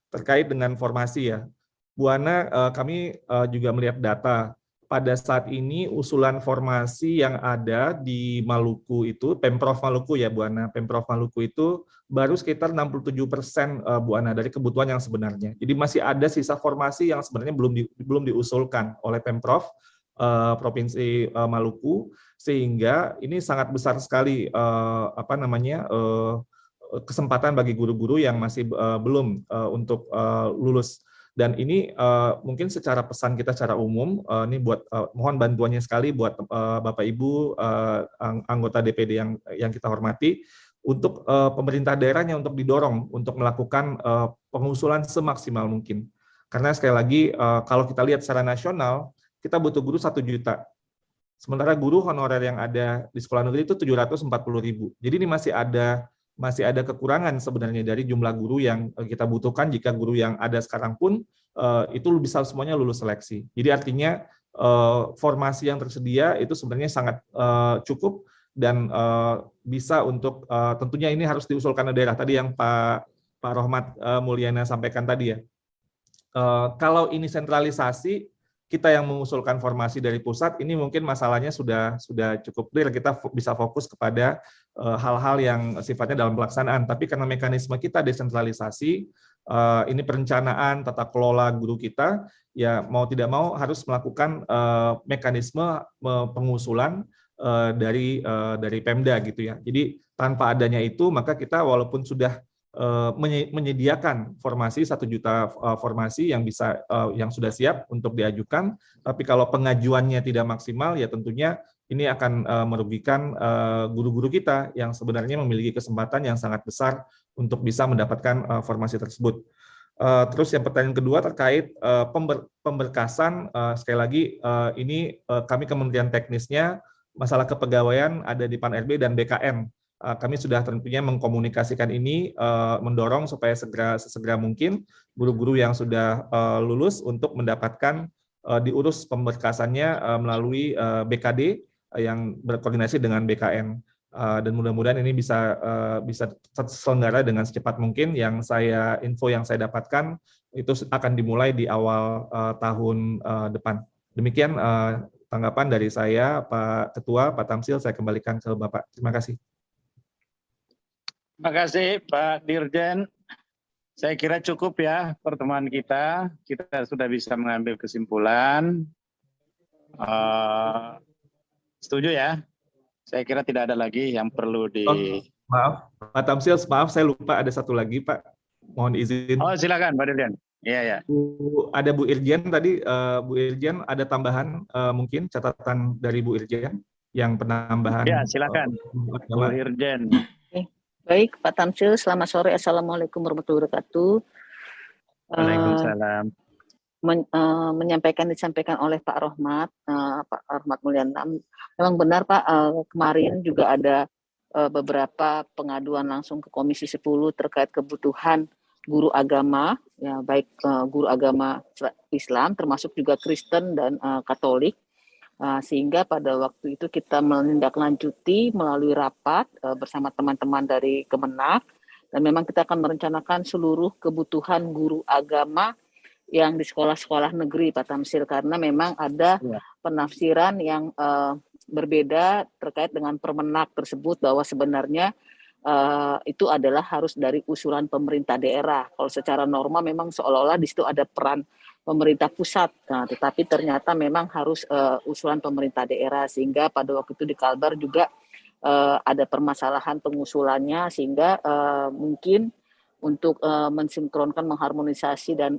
terkait dengan formasi ya. Bu Ana, kami juga melihat data. Pada saat ini usulan formasi yang ada di Maluku itu, Pemprov Maluku ya Bu Ana, Pemprov Maluku itu baru sekitar 67% Bu Ana dari kebutuhan yang sebenarnya. Jadi masih ada sisa formasi yang sebenarnya belum diusulkan oleh Pemprov Provinsi Maluku, sehingga ini sangat besar sekali kesempatan bagi guru-guru yang masih belum untuk lulus. Dan ini mungkin secara pesan kita secara umum, ini buat mohon bantuannya sekali buat Bapak Ibu anggota DPD yang kita hormati, untuk pemerintah daerahnya untuk didorong untuk melakukan pengusulan semaksimal mungkin. Karena sekali lagi kalau kita lihat secara nasional, kita butuh guru 1 juta. Sementara guru honorer yang ada di sekolah negeri itu 740.000. Jadi ini masih ada kekurangan sebenarnya dari jumlah guru yang kita butuhkan. Jika guru yang ada sekarang pun itu bisa semuanya lulus seleksi. Jadi artinya formasi yang tersedia itu sebenarnya sangat cukup dan bisa untuk tentunya ini harus diusulkan ke daerah. Tadi yang Pak Rohmat Mulyana sampaikan tadi ya. Kalau ini sentralisasi, kita yang mengusulkan formasi dari pusat, ini mungkin masalahnya sudah cukup clear, kita bisa fokus kepada hal-hal yang sifatnya dalam pelaksanaan. Tapi karena mekanisme kita desentralisasi, ini perencanaan, tata kelola guru kita, ya mau tidak mau harus melakukan mekanisme pengusulan dari Pemda gitu ya. Jadi tanpa adanya itu, maka kita walaupun sudah menyediakan formasi 1 juta formasi yang sudah siap untuk diajukan, tapi kalau pengajuannya tidak maksimal, ya tentunya ini akan merugikan guru-guru kita yang sebenarnya memiliki kesempatan yang sangat besar untuk bisa mendapatkan formasi tersebut. Terus yang pertanyaan kedua terkait pemberkasan, sekali lagi ini kami Kementerian Teknisnya, masalah kepegawaian ada di PAN-RB dan BKN. Kami sudah tentunya mengkomunikasikan ini, mendorong supaya sesegera mungkin guru-guru yang sudah lulus untuk mendapatkan diurus pemberkasannya melalui BKD yang berkoordinasi dengan BKN. Dan mudah-mudahan ini bisa terselenggara dengan secepat mungkin. Info yang saya dapatkan itu akan dimulai di awal tahun depan. Demikian tanggapan dari saya, Pak Ketua, Pak Tamsil, saya kembalikan ke Bapak. Terima kasih. Terima kasih Pak Dirjen. Saya kira cukup ya pertemuan kita. Kita sudah bisa mengambil kesimpulan. Setuju ya? Saya kira tidak ada lagi yang perlu di... Maaf, Pak Tamsil, maaf saya lupa ada satu lagi Pak. Mohon izin. Oh silakan Pak Dirjen. Iya ya. Ada Bu Irjen tadi, Bu Irjen ada tambahan mungkin catatan dari Bu Irjen yang penambahan. Ya silakan Bu Irjen. Baik, Pak Tamsil, selamat sore. Assalamualaikum warahmatullahi wabarakatuh. Waalaikumsalam. Disampaikan oleh Pak Rohmat Mulyana. Memang benar Pak, kemarin juga ada beberapa pengaduan langsung ke Komisi 10 terkait kebutuhan guru agama, ya baik guru agama Islam, termasuk juga Kristen dan Katolik. Sehingga pada waktu itu kita menindaklanjuti melalui rapat bersama teman-teman dari Kemenak, dan memang kita akan merencanakan seluruh kebutuhan guru agama yang di sekolah-sekolah negeri, Pak Tamsil, karena memang ada penafsiran yang berbeda terkait dengan Permenak tersebut, bahwa sebenarnya itu adalah harus dari usulan pemerintah daerah. Kalau secara norma memang seolah-olah di situ ada peran pemerintah pusat, nah, tetapi ternyata memang harus usulan pemerintah daerah, sehingga pada waktu itu di Kalbar juga ada permasalahan pengusulannya, sehingga mungkin untuk mensinkronkan, mengharmonisasi, dan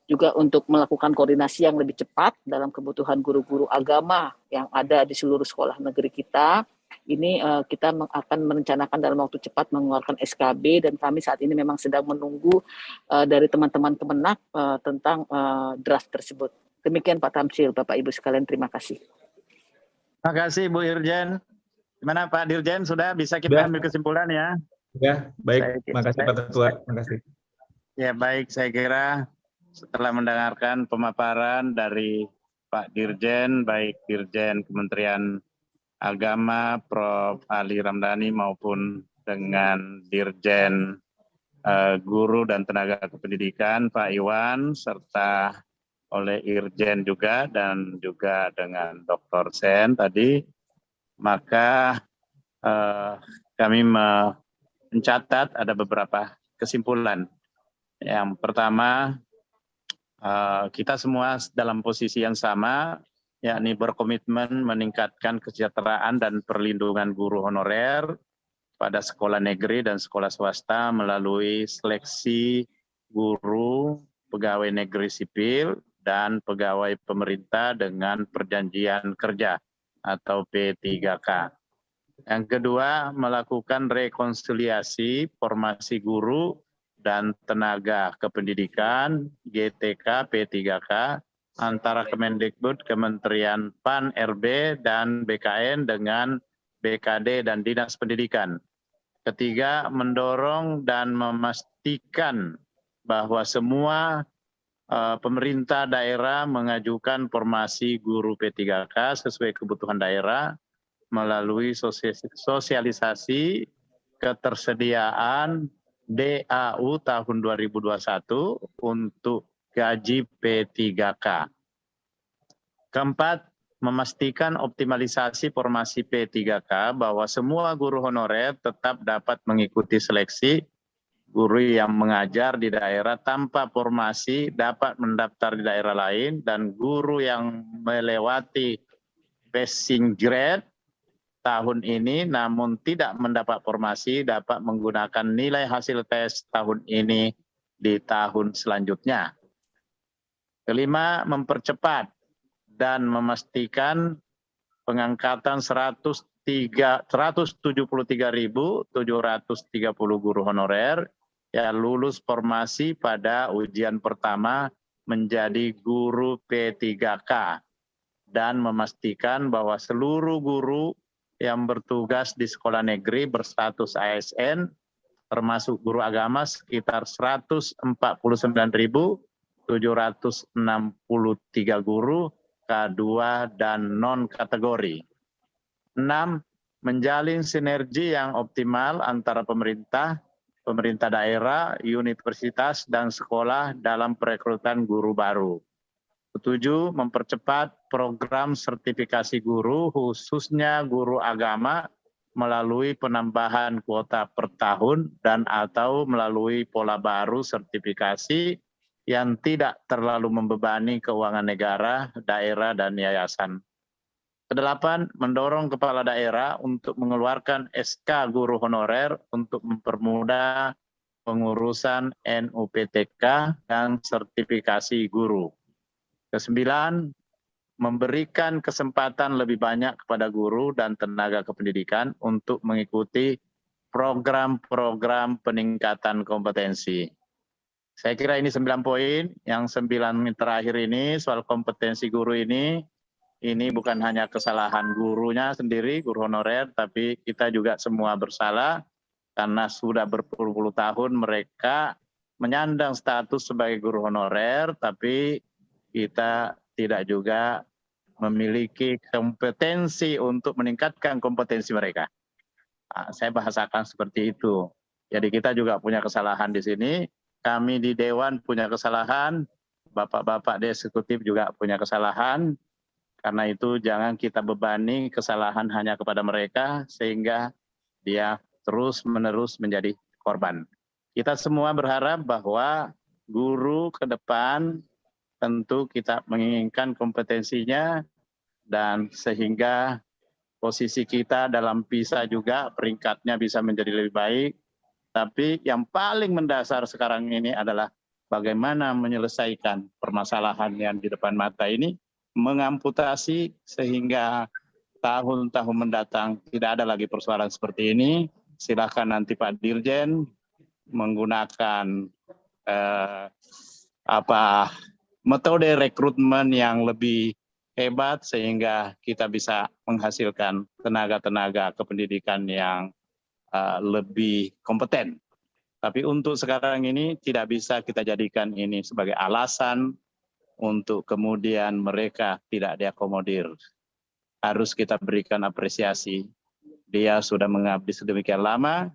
juga untuk melakukan koordinasi yang lebih cepat dalam kebutuhan guru-guru agama yang ada di seluruh sekolah negeri kita. Ini kita akan merencanakan dalam waktu cepat mengeluarkan SKB, dan kami saat ini memang sedang menunggu dari teman-teman Kemenak tentang draft tersebut. Demikian Pak Tamsil, Bapak Ibu sekalian, terima kasih. Terima kasih Bu Irjen. Gimana Pak Dirjen, sudah bisa kita ambil kesimpulan ya? Ya, baik. Terima kasih Pak Ketua. Terima kasih. Ya baik, saya kira setelah mendengarkan pemaparan dari Pak Dirjen, baik Dirjen Kementerian Agama, Prof. Ali Ramdhani, maupun dengan Dirjen Guru dan Tenaga Kependidikan, Pak Iwan, serta oleh Irjen juga, dan juga dengan Dr. Sen tadi, maka kami mencatat ada beberapa kesimpulan. Yang pertama, kita semua dalam posisi yang sama, yakni berkomitmen meningkatkan kesejahteraan dan perlindungan guru honorer pada sekolah negeri dan sekolah swasta melalui seleksi guru, pegawai negeri sipil, dan pegawai pemerintah dengan perjanjian kerja atau P3K. Yang kedua, melakukan rekonsiliasi formasi guru dan tenaga kependidikan GTK P3K antara Kemendikbud, Kementerian PAN, RB, dan BKN dengan BKD dan Dinas Pendidikan. Ketiga, mendorong dan memastikan bahwa semua pemerintah daerah mengajukan formasi guru P3K sesuai kebutuhan daerah melalui sosialisasi ketersediaan DAU tahun 2021 untuk gaji P3K. Keempat, memastikan optimalisasi formasi P3K bahwa semua guru honorer tetap dapat mengikuti seleksi. Guru yang mengajar di daerah tanpa formasi dapat mendaftar di daerah lain, dan guru yang melewati passing grade tahun ini namun tidak mendapat formasi dapat menggunakan nilai hasil tes tahun ini di tahun selanjutnya. Kelima, mempercepat dan memastikan pengangkatan 173.730 guru honorer yang lulus formasi pada ujian pertama menjadi guru P3K, dan memastikan bahwa seluruh guru yang bertugas di sekolah negeri berstatus ASN, termasuk guru agama sekitar 149.763 guru K2 dan non-kategori. 6. Menjalin sinergi yang optimal antara pemerintah daerah, universitas, dan sekolah dalam perekrutan guru baru. 7. Mempercepat program sertifikasi guru, khususnya guru agama, melalui penambahan kuota per tahun dan atau melalui pola baru sertifikasi yang tidak terlalu membebani keuangan negara, daerah, dan yayasan. Kedelapan, mendorong kepala daerah untuk mengeluarkan SK guru honorer untuk mempermudah pengurusan NUPTK dan sertifikasi guru. Kesembilan, memberikan kesempatan lebih banyak kepada guru dan tenaga kependidikan untuk mengikuti program-program peningkatan kompetensi. Saya kira ini 9 poin. Yang 9 terakhir ini soal kompetensi guru ini bukan hanya kesalahan gurunya sendiri, guru honorer, tapi kita juga semua bersalah karena sudah berpuluh-puluh tahun mereka menyandang status sebagai guru honorer, tapi kita tidak juga memiliki kompetensi untuk meningkatkan kompetensi mereka. Nah, saya bahasakan seperti itu. Jadi kita juga punya kesalahan di sini, kami di Dewan punya kesalahan, Bapak-bapak di eksekutif juga punya kesalahan. Karena itu jangan kita bebani kesalahan hanya kepada mereka sehingga dia terus-menerus menjadi korban. Kita semua berharap bahwa guru ke depan tentu kita menginginkan kompetensinya dan sehingga posisi kita dalam PISA juga peringkatnya bisa menjadi lebih baik. Tapi yang paling mendasar sekarang ini adalah bagaimana menyelesaikan permasalahan yang di depan mata ini, mengamputasi sehingga tahun-tahun mendatang tidak ada lagi persoalan seperti ini. Silakan nanti Pak Dirjen menggunakan metode rekrutmen yang lebih hebat sehingga kita bisa menghasilkan tenaga-tenaga kependidikan yang lebih kompeten. Tapi untuk sekarang ini tidak bisa kita jadikan ini sebagai alasan untuk kemudian mereka tidak diakomodir. Harus kita berikan apresiasi. Dia sudah mengabdi sedemikian lama,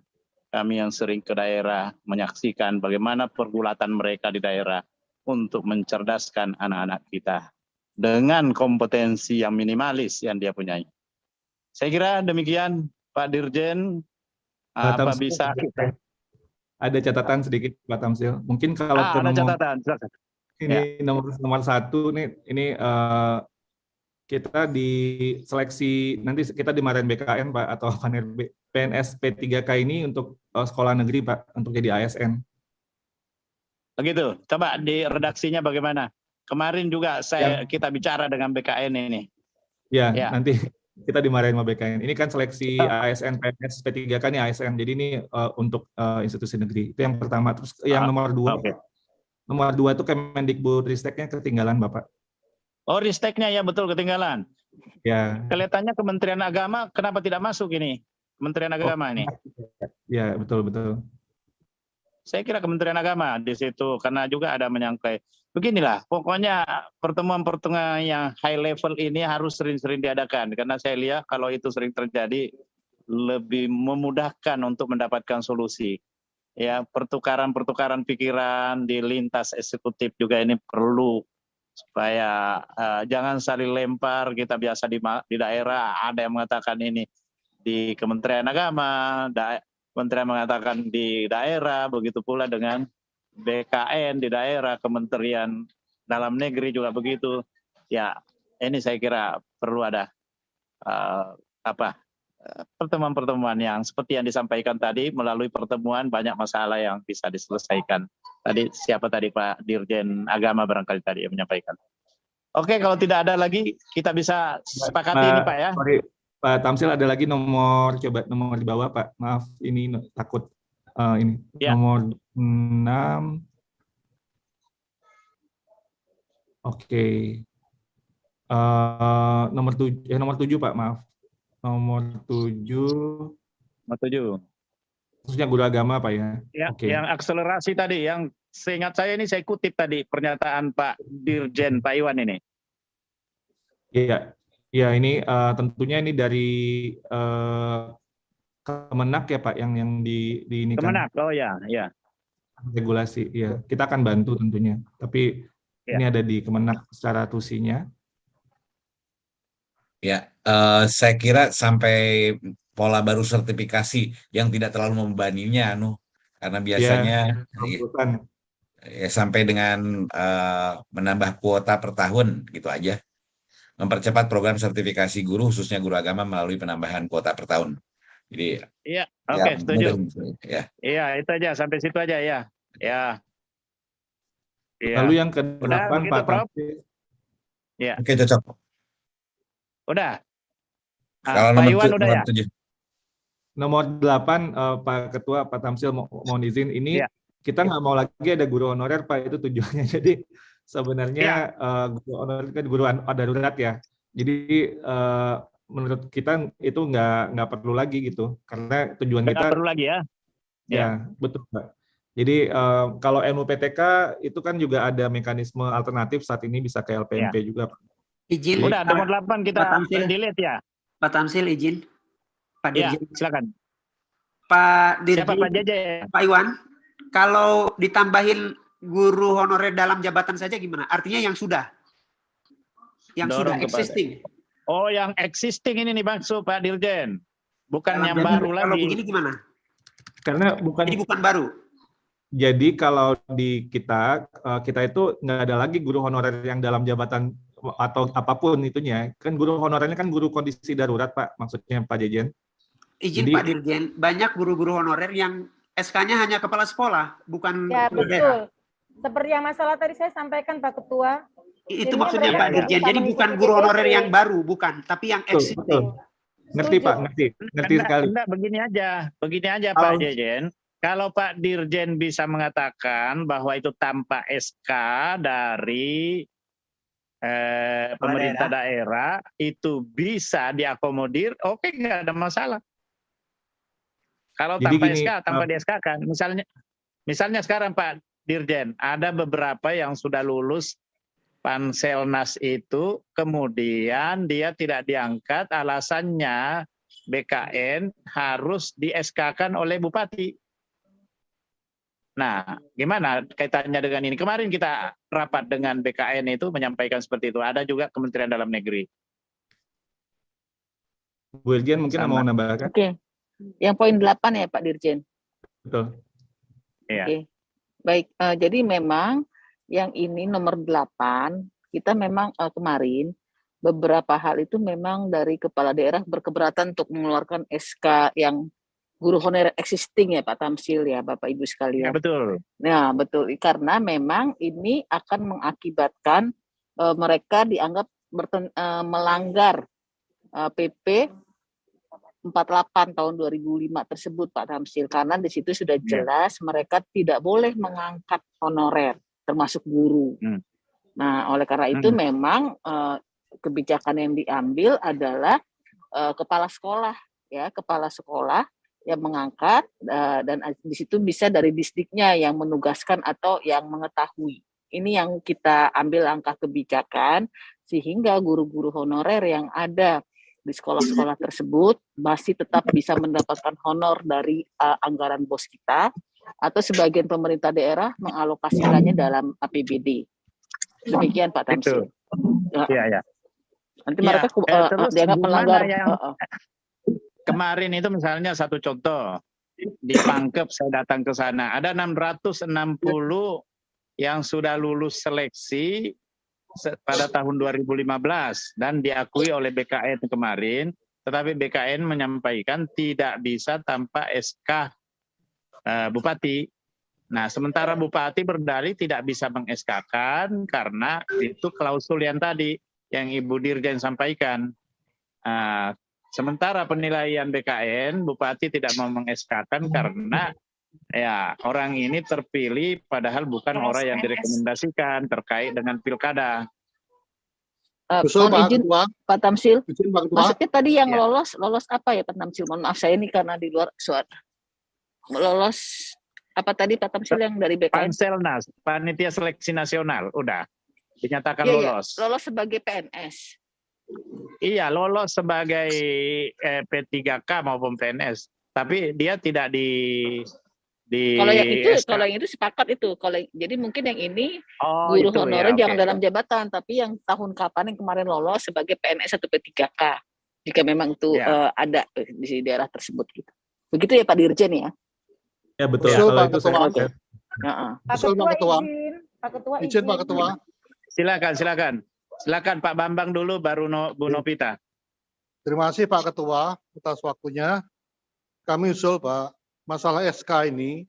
kami yang sering ke daerah menyaksikan bagaimana pergulatan mereka di daerah untuk mencerdaskan anak-anak kita dengan kompetensi yang minimalis yang dia punyai. Saya kira demikian Pak Dirjen. Apa bisa ada catatan sedikit Pak Tamsil. Mungkin kalau ke ada nomor catatan. ini nomor 1 nih ini kita di seleksi nanti kita dimarahin BKN Pak atau PNS P3K ini untuk sekolah negeri Pak untuk jadi ASN. Begitu. Coba di redaksinya bagaimana? Kemarin juga kita bicara dengan BKN ini. Ya, nanti kita dimarahin sama BKN. Ini kan seleksi ASN PNS P3K ini ASN. Jadi ini untuk institusi negeri. Itu yang pertama. Terus yang nomor 2. Okay. Nomor 2 itu Kemendikbudristeknya ketinggalan Bapak. Oh, Risteknya ya betul ketinggalan. Ya. Kelihatannya Kementerian Agama kenapa tidak masuk ini? Kementerian Agama ini. Ya, betul. Saya kira Kementerian Agama di situ karena juga ada menyangkai. Beginilah, pokoknya pertemuan-pertemuan yang high level ini harus sering-sering diadakan karena saya lihat kalau itu sering terjadi lebih memudahkan untuk mendapatkan solusi. Ya, pertukaran-pertukaran pikiran di lintas eksekutif juga ini perlu supaya jangan saling lempar. Kita biasa di daerah ada yang mengatakan ini di Kementerian Agama, Kementerian mengatakan di daerah, begitu pula dengan BKN di daerah, Kementerian Dalam Negeri juga begitu. Ya, ini saya kira perlu ada pertemuan-pertemuan yang seperti yang disampaikan tadi, melalui pertemuan banyak masalah yang bisa diselesaikan. Tadi siapa tadi Pak Dirjen Agama barangkali tadi yang menyampaikan. Oke, kalau tidak ada lagi kita bisa sepakati ini Pak ya. Sorry, Pak Tamsil ada lagi nomor di bawah Pak. Maaf ini takut ini ya. Nomor 6. Oke. Nomor 7 Pak, maaf. Nomor 7. Khususnya guru agama Pak ya. Ya, okay. Yang akselerasi tadi, yang seingat saya ini saya kutip tadi pernyataan Pak Dirjen Pak Iwan ini. Iya, ya ini tentunya ini dari Kemenak ya Pak yang di ini kan. Kemenak, oh ya. Regulasi, ya. Kita akan bantu tentunya. Tapi ini ada di Kemenak secara tusinya. Ya, saya kira sampai pola baru sertifikasi yang tidak terlalu membebaninya, karena biasanya ya sampai dengan menambah kuota per tahun gitu aja. Mempercepat program sertifikasi guru khususnya guru agama melalui penambahan kuota per tahun. Jadi iya, oke, setuju. Ya. Iya, itu aja sampai situ aja ya. Ya. Lalu yang ke-8 Pak Tamsil. Ya. Oke, cocok. Udah. Kalau Pak Iwan udah ya. Nomor 8 Pak Ketua Pak Tamsil mohon izin ini kita nggak mau lagi ada guru honorer Pak, itu tujuannya. Jadi sebenarnya guru honorer kan guru darurat ya. Jadi menurut kita itu nggak perlu lagi gitu karena tujuan kita nggak perlu lagi ya. Ya betul Pak. Jadi kalau NUPTK itu kan juga ada mekanisme alternatif saat ini bisa ke LPMP juga Pak. Izin. Udah nomor 8 kita delete ya. Pak Tamsil izin. Pak Dirjen. Ya, silakan. Pak Dirjen. Siapa Pak Jaja? Pak Iwan. Kalau ditambahin guru honorer dalam jabatan saja gimana? Artinya yang sudah. Yang sudah existing. Oh, yang existing ini nih maksud Pak Dirjen. Bukan yang baru lagi. Kalau begini gimana? Karena Jadi bukan baru. Jadi kalau di kita itu nggak ada lagi guru honorer yang dalam jabatan atau apapun itunya. Kan guru honorernya kan guru kondisi darurat, Pak, maksudnya Pak Jejen. Izin Jadi- Pak Dirjen, banyak guru-guru honorer yang SK-nya hanya kepala sekolah, bukan Ya, kepala daerah. betul. Seperti yang masalah tadi saya sampaikan Pak Ketua. Itu Jadinya maksudnya mereka Pak tidak Dirjen. bisa Jadi bukan mengikuti guru PPP. honorer yang baru, bukan, tapi yang Betul, existing. betul. Ngerti, Pak, ngerti sekali. Enggak, begini aja Kalau- Pak Dirjen. Kalau Pak Dirjen bisa mengatakan bahwa itu tanpa SK dari pemerintah daerah, itu bisa diakomodir, oke, nggak ada masalah. Kalau Jadi tanpa gini, SK, tanpa di SK kan, misalnya sekarang Pak Dirjen, ada beberapa yang sudah lulus Panselnas itu, kemudian dia tidak diangkat, alasannya BKN harus di SK-kan oleh Bupati. Nah, gimana kaitannya dengan ini? Kemarin kita rapat dengan BKN itu menyampaikan seperti itu. Ada juga Kementerian Dalam Negeri. Bu Irjen mungkin Sama. mau nambahkan. Oke. Yang poin 8 ya Pak Dirjen. Betul. Iya. Oke. Baik, jadi memang yang ini nomor 8, kita memang kemarin beberapa hal itu memang dari kepala daerah berkeberatan untuk mengeluarkan SK yang guru honorer existing ya Pak Tamsil ya Bapak Ibu Ya, sekalian. betul. Nah, betul. Karena memang ini akan mengakibatkan mereka dianggap melanggar PP 48 tahun 2005 tersebut Pak Tamsil. Karena di situ sudah jelas mereka tidak boleh mengangkat honorer, termasuk guru. Nah, oleh karena itu memang kebijakan yang diambil adalah kepala sekolah, ya, kepala sekolah yang mengangkat dan di situ bisa dari disdiknya yang menugaskan atau yang mengetahui. Ini yang kita ambil langkah kebijakan sehingga guru-guru honorer yang ada di sekolah-sekolah tersebut masih tetap bisa mendapatkan honor dari anggaran BOS kita atau sebagian pemerintah daerah mengalokasikannya dalam APBD. Demikian Pak Tamsil. Iya, ya. Nanti Ya, mereka terus dianggap gimana melanggar. Kemarin itu misalnya satu contoh, di Pangkep saya datang ke sana, ada 660 yang sudah lulus seleksi pada tahun 2015 dan diakui oleh BKN kemarin, tetapi BKN menyampaikan tidak bisa tanpa SK Bupati. Nah, sementara Bupati berdalih tidak bisa meng-SK-kan karena itu klausul yang tadi yang Ibu Dirjen sampaikan. Sementara penilaian BKN, Bupati tidak mau meng-SK-kan karena ya orang ini terpilih padahal bukan orang yang direkomendasikan terkait dengan pilkada. Usul Pak Izin Ketua. Pak Tamsil. Izin Pak Ketua. Maksudnya tadi yang Ya. lolos apa ya Pak Tamsil? Mohon maaf saya ini karena di luar suara. Lolos apa tadi Pak Tamsil yang dari BKN? Panselnas, Panitia Seleksi Nasional, udah dinyatakan Iya, lolos. iya. Lolos sebagai PNS. Iya, lolos sebagai P3K maupun PNS, tapi dia tidak di Kalau yang itu, SK. kalau yang itu sepakat itu. Kalau jadi mungkin yang ini Oh, guru itu honorer ya, jangan oke. dalam jabatan, tapi yang tahun kapan yang kemarin lolos sebagai PNS atau P3K. Jika memang itu Ya. ada di daerah tersebut gitu. Begitu ya Pak Dirjen ya? Ya betul. Usul Kalau Pak itu saya Ketua. sepakat. Heeh. Pak Usul Pak Ketua Ketua. izin. Pak Ketua Izin Pak Ketua. Silakan Pak Bambang dulu, baru Bu Novita. Terima kasih Pak Ketua atas waktunya. Kami usul Pak, masalah SK ini,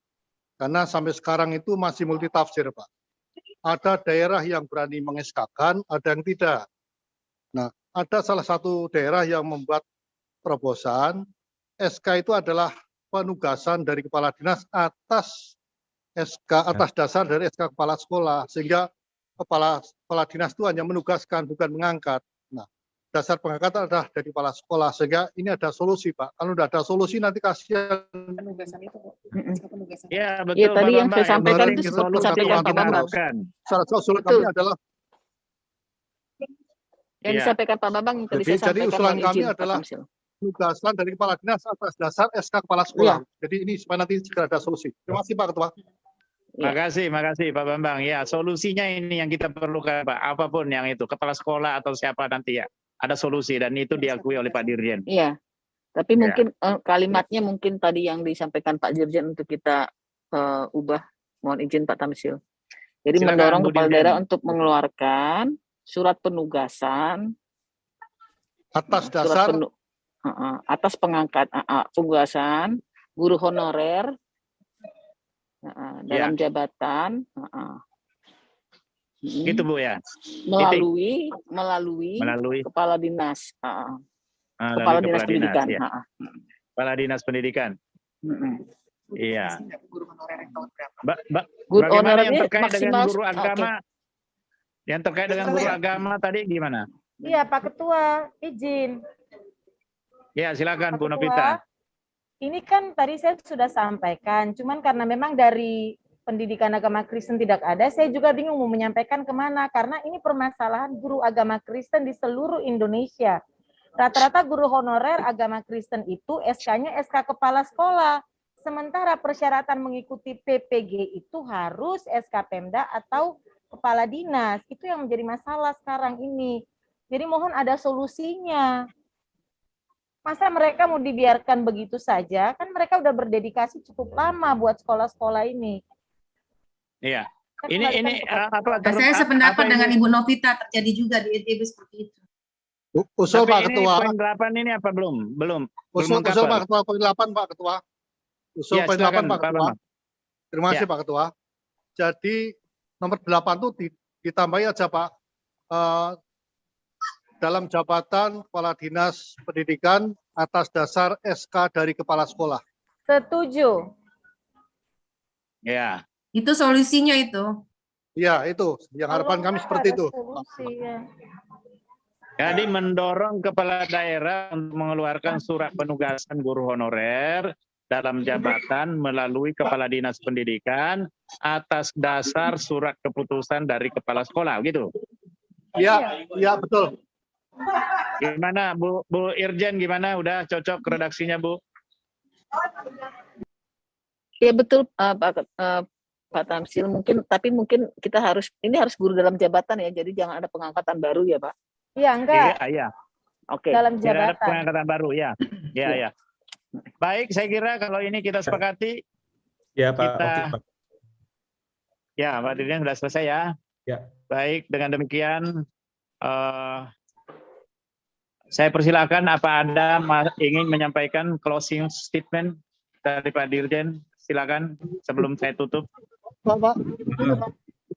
karena sampai sekarang itu masih multitafsir Pak. Ada daerah yang berani meng-SK-kan, ada yang tidak. Nah, ada salah satu daerah yang membuat terobosan, SK itu adalah penugasan dari kepala dinas atas dasar dari SK kepala sekolah, sehingga kepala dinas itu hanya menugaskan bukan mengangkat. Nah, dasar pengangkatan adalah dari kepala sekolah, sehingga ini ada solusi Pak. Kalau tidak ada solusi nanti kasihan. Ya, betul Iya, tadi Pak yang Bambang. saya sampaikan penting itu solusi disampaikan yang Pak kita Bambang. harapkan. Salah satu usul Betul. kami adalah Yang Iya. disampaikan Pak Bambang yang tadi Jadi saya sampaikan usulan mohon kami izin, Pak adalah Tamsil. penugasan dari kepala dinas atas dasar SK kepala sekolah. Jadi ini supaya nanti segera ada solusi. Terima kasih Pak Ketua. Makasih Pak Bambang. Ya, solusinya ini yang kita perlukan Pak. Apapun yang itu, kepala sekolah atau siapa nanti ya, ada solusi dan itu diakui oleh Pak Dirjen. Iya. Tapi mungkin kalimatnya mungkin tadi yang disampaikan Pak Dirjen untuk kita ubah. Mohon izin Pak Tamsil. Jadi Silakan, mendorong Bu kepala Dirjen. daerah untuk mengeluarkan surat penugasan Atas dasar atas penugasan guru honorer dalam jabatan Gitu Bu ya. melalui kepala dinas kepala dinas pendidikan. Ya. Kepala dinas pendidikan. Iya. Guru Bagaimana yang honorernya terkait dengan maksimal guru agama? Yang terkait dengan guru agama tadi gimana? Iya, Pak Ketua, izin. Ya, silakan Pak Bu Ketua, Novita. ini kan tadi saya sudah sampaikan, cuman karena memang dari pendidikan agama Kristen tidak ada, saya juga bingung mau menyampaikan kemana, karena ini permasalahan guru agama Kristen di seluruh Indonesia. Rata-rata guru honorer agama Kristen itu SK-nya SK kepala sekolah, sementara persyaratan mengikuti PPG itu harus SK Pemda atau kepala dinas. Itu yang menjadi masalah sekarang ini. Jadi mohon ada solusinya. Masa mereka mau dibiarkan begitu saja? Kan mereka udah berdedikasi cukup lama buat sekolah-sekolah ini. Iya. Ini apa? Saya sependapat dengan Ibu Novita, terjadi juga di NTB seperti itu. Usul Pak Ketua. Poin 8 ini apa belum? Belum. Usul Pak Ketua poin 8 Pak Ketua. Usul poin 8 Pak Ketua. Terima kasih Pak Ketua. Jadi nomor 8 itu ditambahi aja Pak. Dalam jabatan Kepala Dinas Pendidikan atas dasar SK dari Kepala Sekolah. Setuju. Ya. Itu solusinya itu. Ya, itu. Yang harapan kami seperti itu. Jadi mendorong kepala daerah untuk mengeluarkan surat penugasan guru honorer dalam jabatan melalui Kepala Dinas Pendidikan atas dasar surat keputusan dari kepala sekolah, gitu. Iya, iya betul. Gimana Bu Irjen, gimana? Udah cocok redaksinya Bu? Ya betul Pak Tamsil, tapi mungkin kita harus guru dalam jabatan ya, jadi jangan ada pengangkatan baru ya Pak. Iya, enggak. Iya. Oke. Dalam Tidak ada jabatan. pengangkatan baru ya. Ya. Baik, saya kira kalau ini kita sepakati. Ya Pak. Kita, Oke, Pak. Ya Pak Dirjen sudah selesai ya. Ya. Baik, dengan demikian saya persilakan apa Anda ingin menyampaikan closing statement dari Pak Dirjen? Silakan sebelum saya tutup.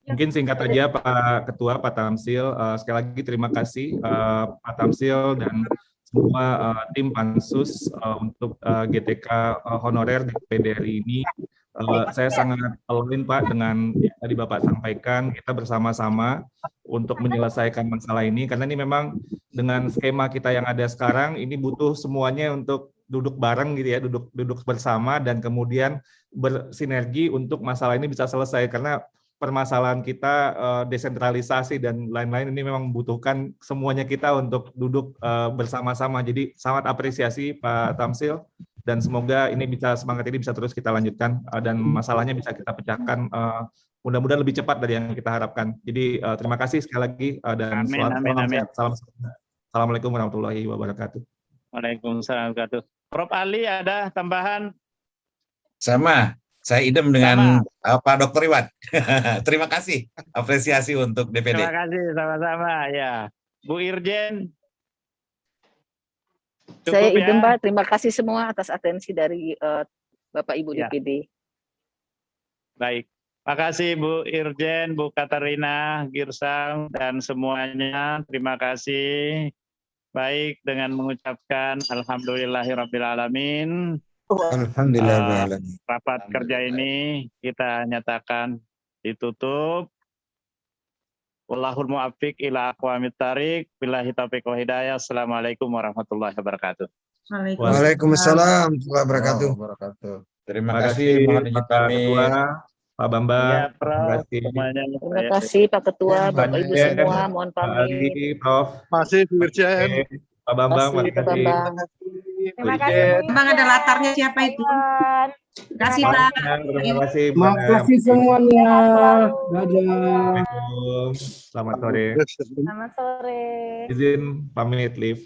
Mungkin singkat aja Pak Ketua, Pak Tamsil. Sekali lagi terima kasih Pak Tamsil dan semua tim Pansus untuk GTK honorer di PDRI ini. Saya sangat align Pak dengan yang tadi Bapak sampaikan, kita bersama-sama untuk menyelesaikan masalah ini, karena ini memang dengan skema kita yang ada sekarang, ini butuh semuanya untuk duduk bareng gitu ya, duduk bersama dan kemudian bersinergi untuk masalah ini bisa selesai, karena permasalahan kita desentralisasi dan lain-lain ini memang membutuhkan semuanya kita untuk duduk bersama-sama. Jadi sangat apresiasi Pak Tamsil. Dan semoga semangat ini bisa terus kita lanjutkan dan masalahnya bisa kita pecahkan mudah-mudahan lebih cepat dari yang kita harapkan. Jadi terima kasih sekali lagi dan amin. Assalamualaikum warahmatullahi wabarakatuh. Waalaikumsalam warahmatullahi wabarakatuh. Prof. Ali ada tambahan? Sama, saya idem dengan Pak Dr. Iwan. Terima kasih, apresiasi untuk DPD. Terima kasih, sama-sama ya. Bu Irjen. Saya idem Pak, terima kasih semua atas atensi dari Bapak Ibu DPD. Baik, makasih Bu Irjen, Bu Katarina, Girsang, dan semuanya. Terima kasih. Baik, dengan mengucapkan Alhamdulillahirrabbilalamin. Alhamdulillahirrahmanirrahim. Rapat kerja ini kita nyatakan ditutup. Wallahul muwaffiq ila aqwamit thariq. Billahi taufiq wa hidayah. Assalamualaikum warahmatullahi wabarakatuh. Waalaikumsalam warahmatullahi wabarakatuh. Terima kasih, mohon izin kami. Pak Bambang, terima kasih. Terima kasih Pak Ketua, Bapak Ibu semua, mohon pamit. Prof. Masih Bu Irjen. Pak Bambang, Terima kasih. Bang, ada latarnya siapa itu? Terima kasih Pak. Terima kasih. Terima kasih semuanya. Dadah. Selamat sore. Selamat sore. Izin pamit, live.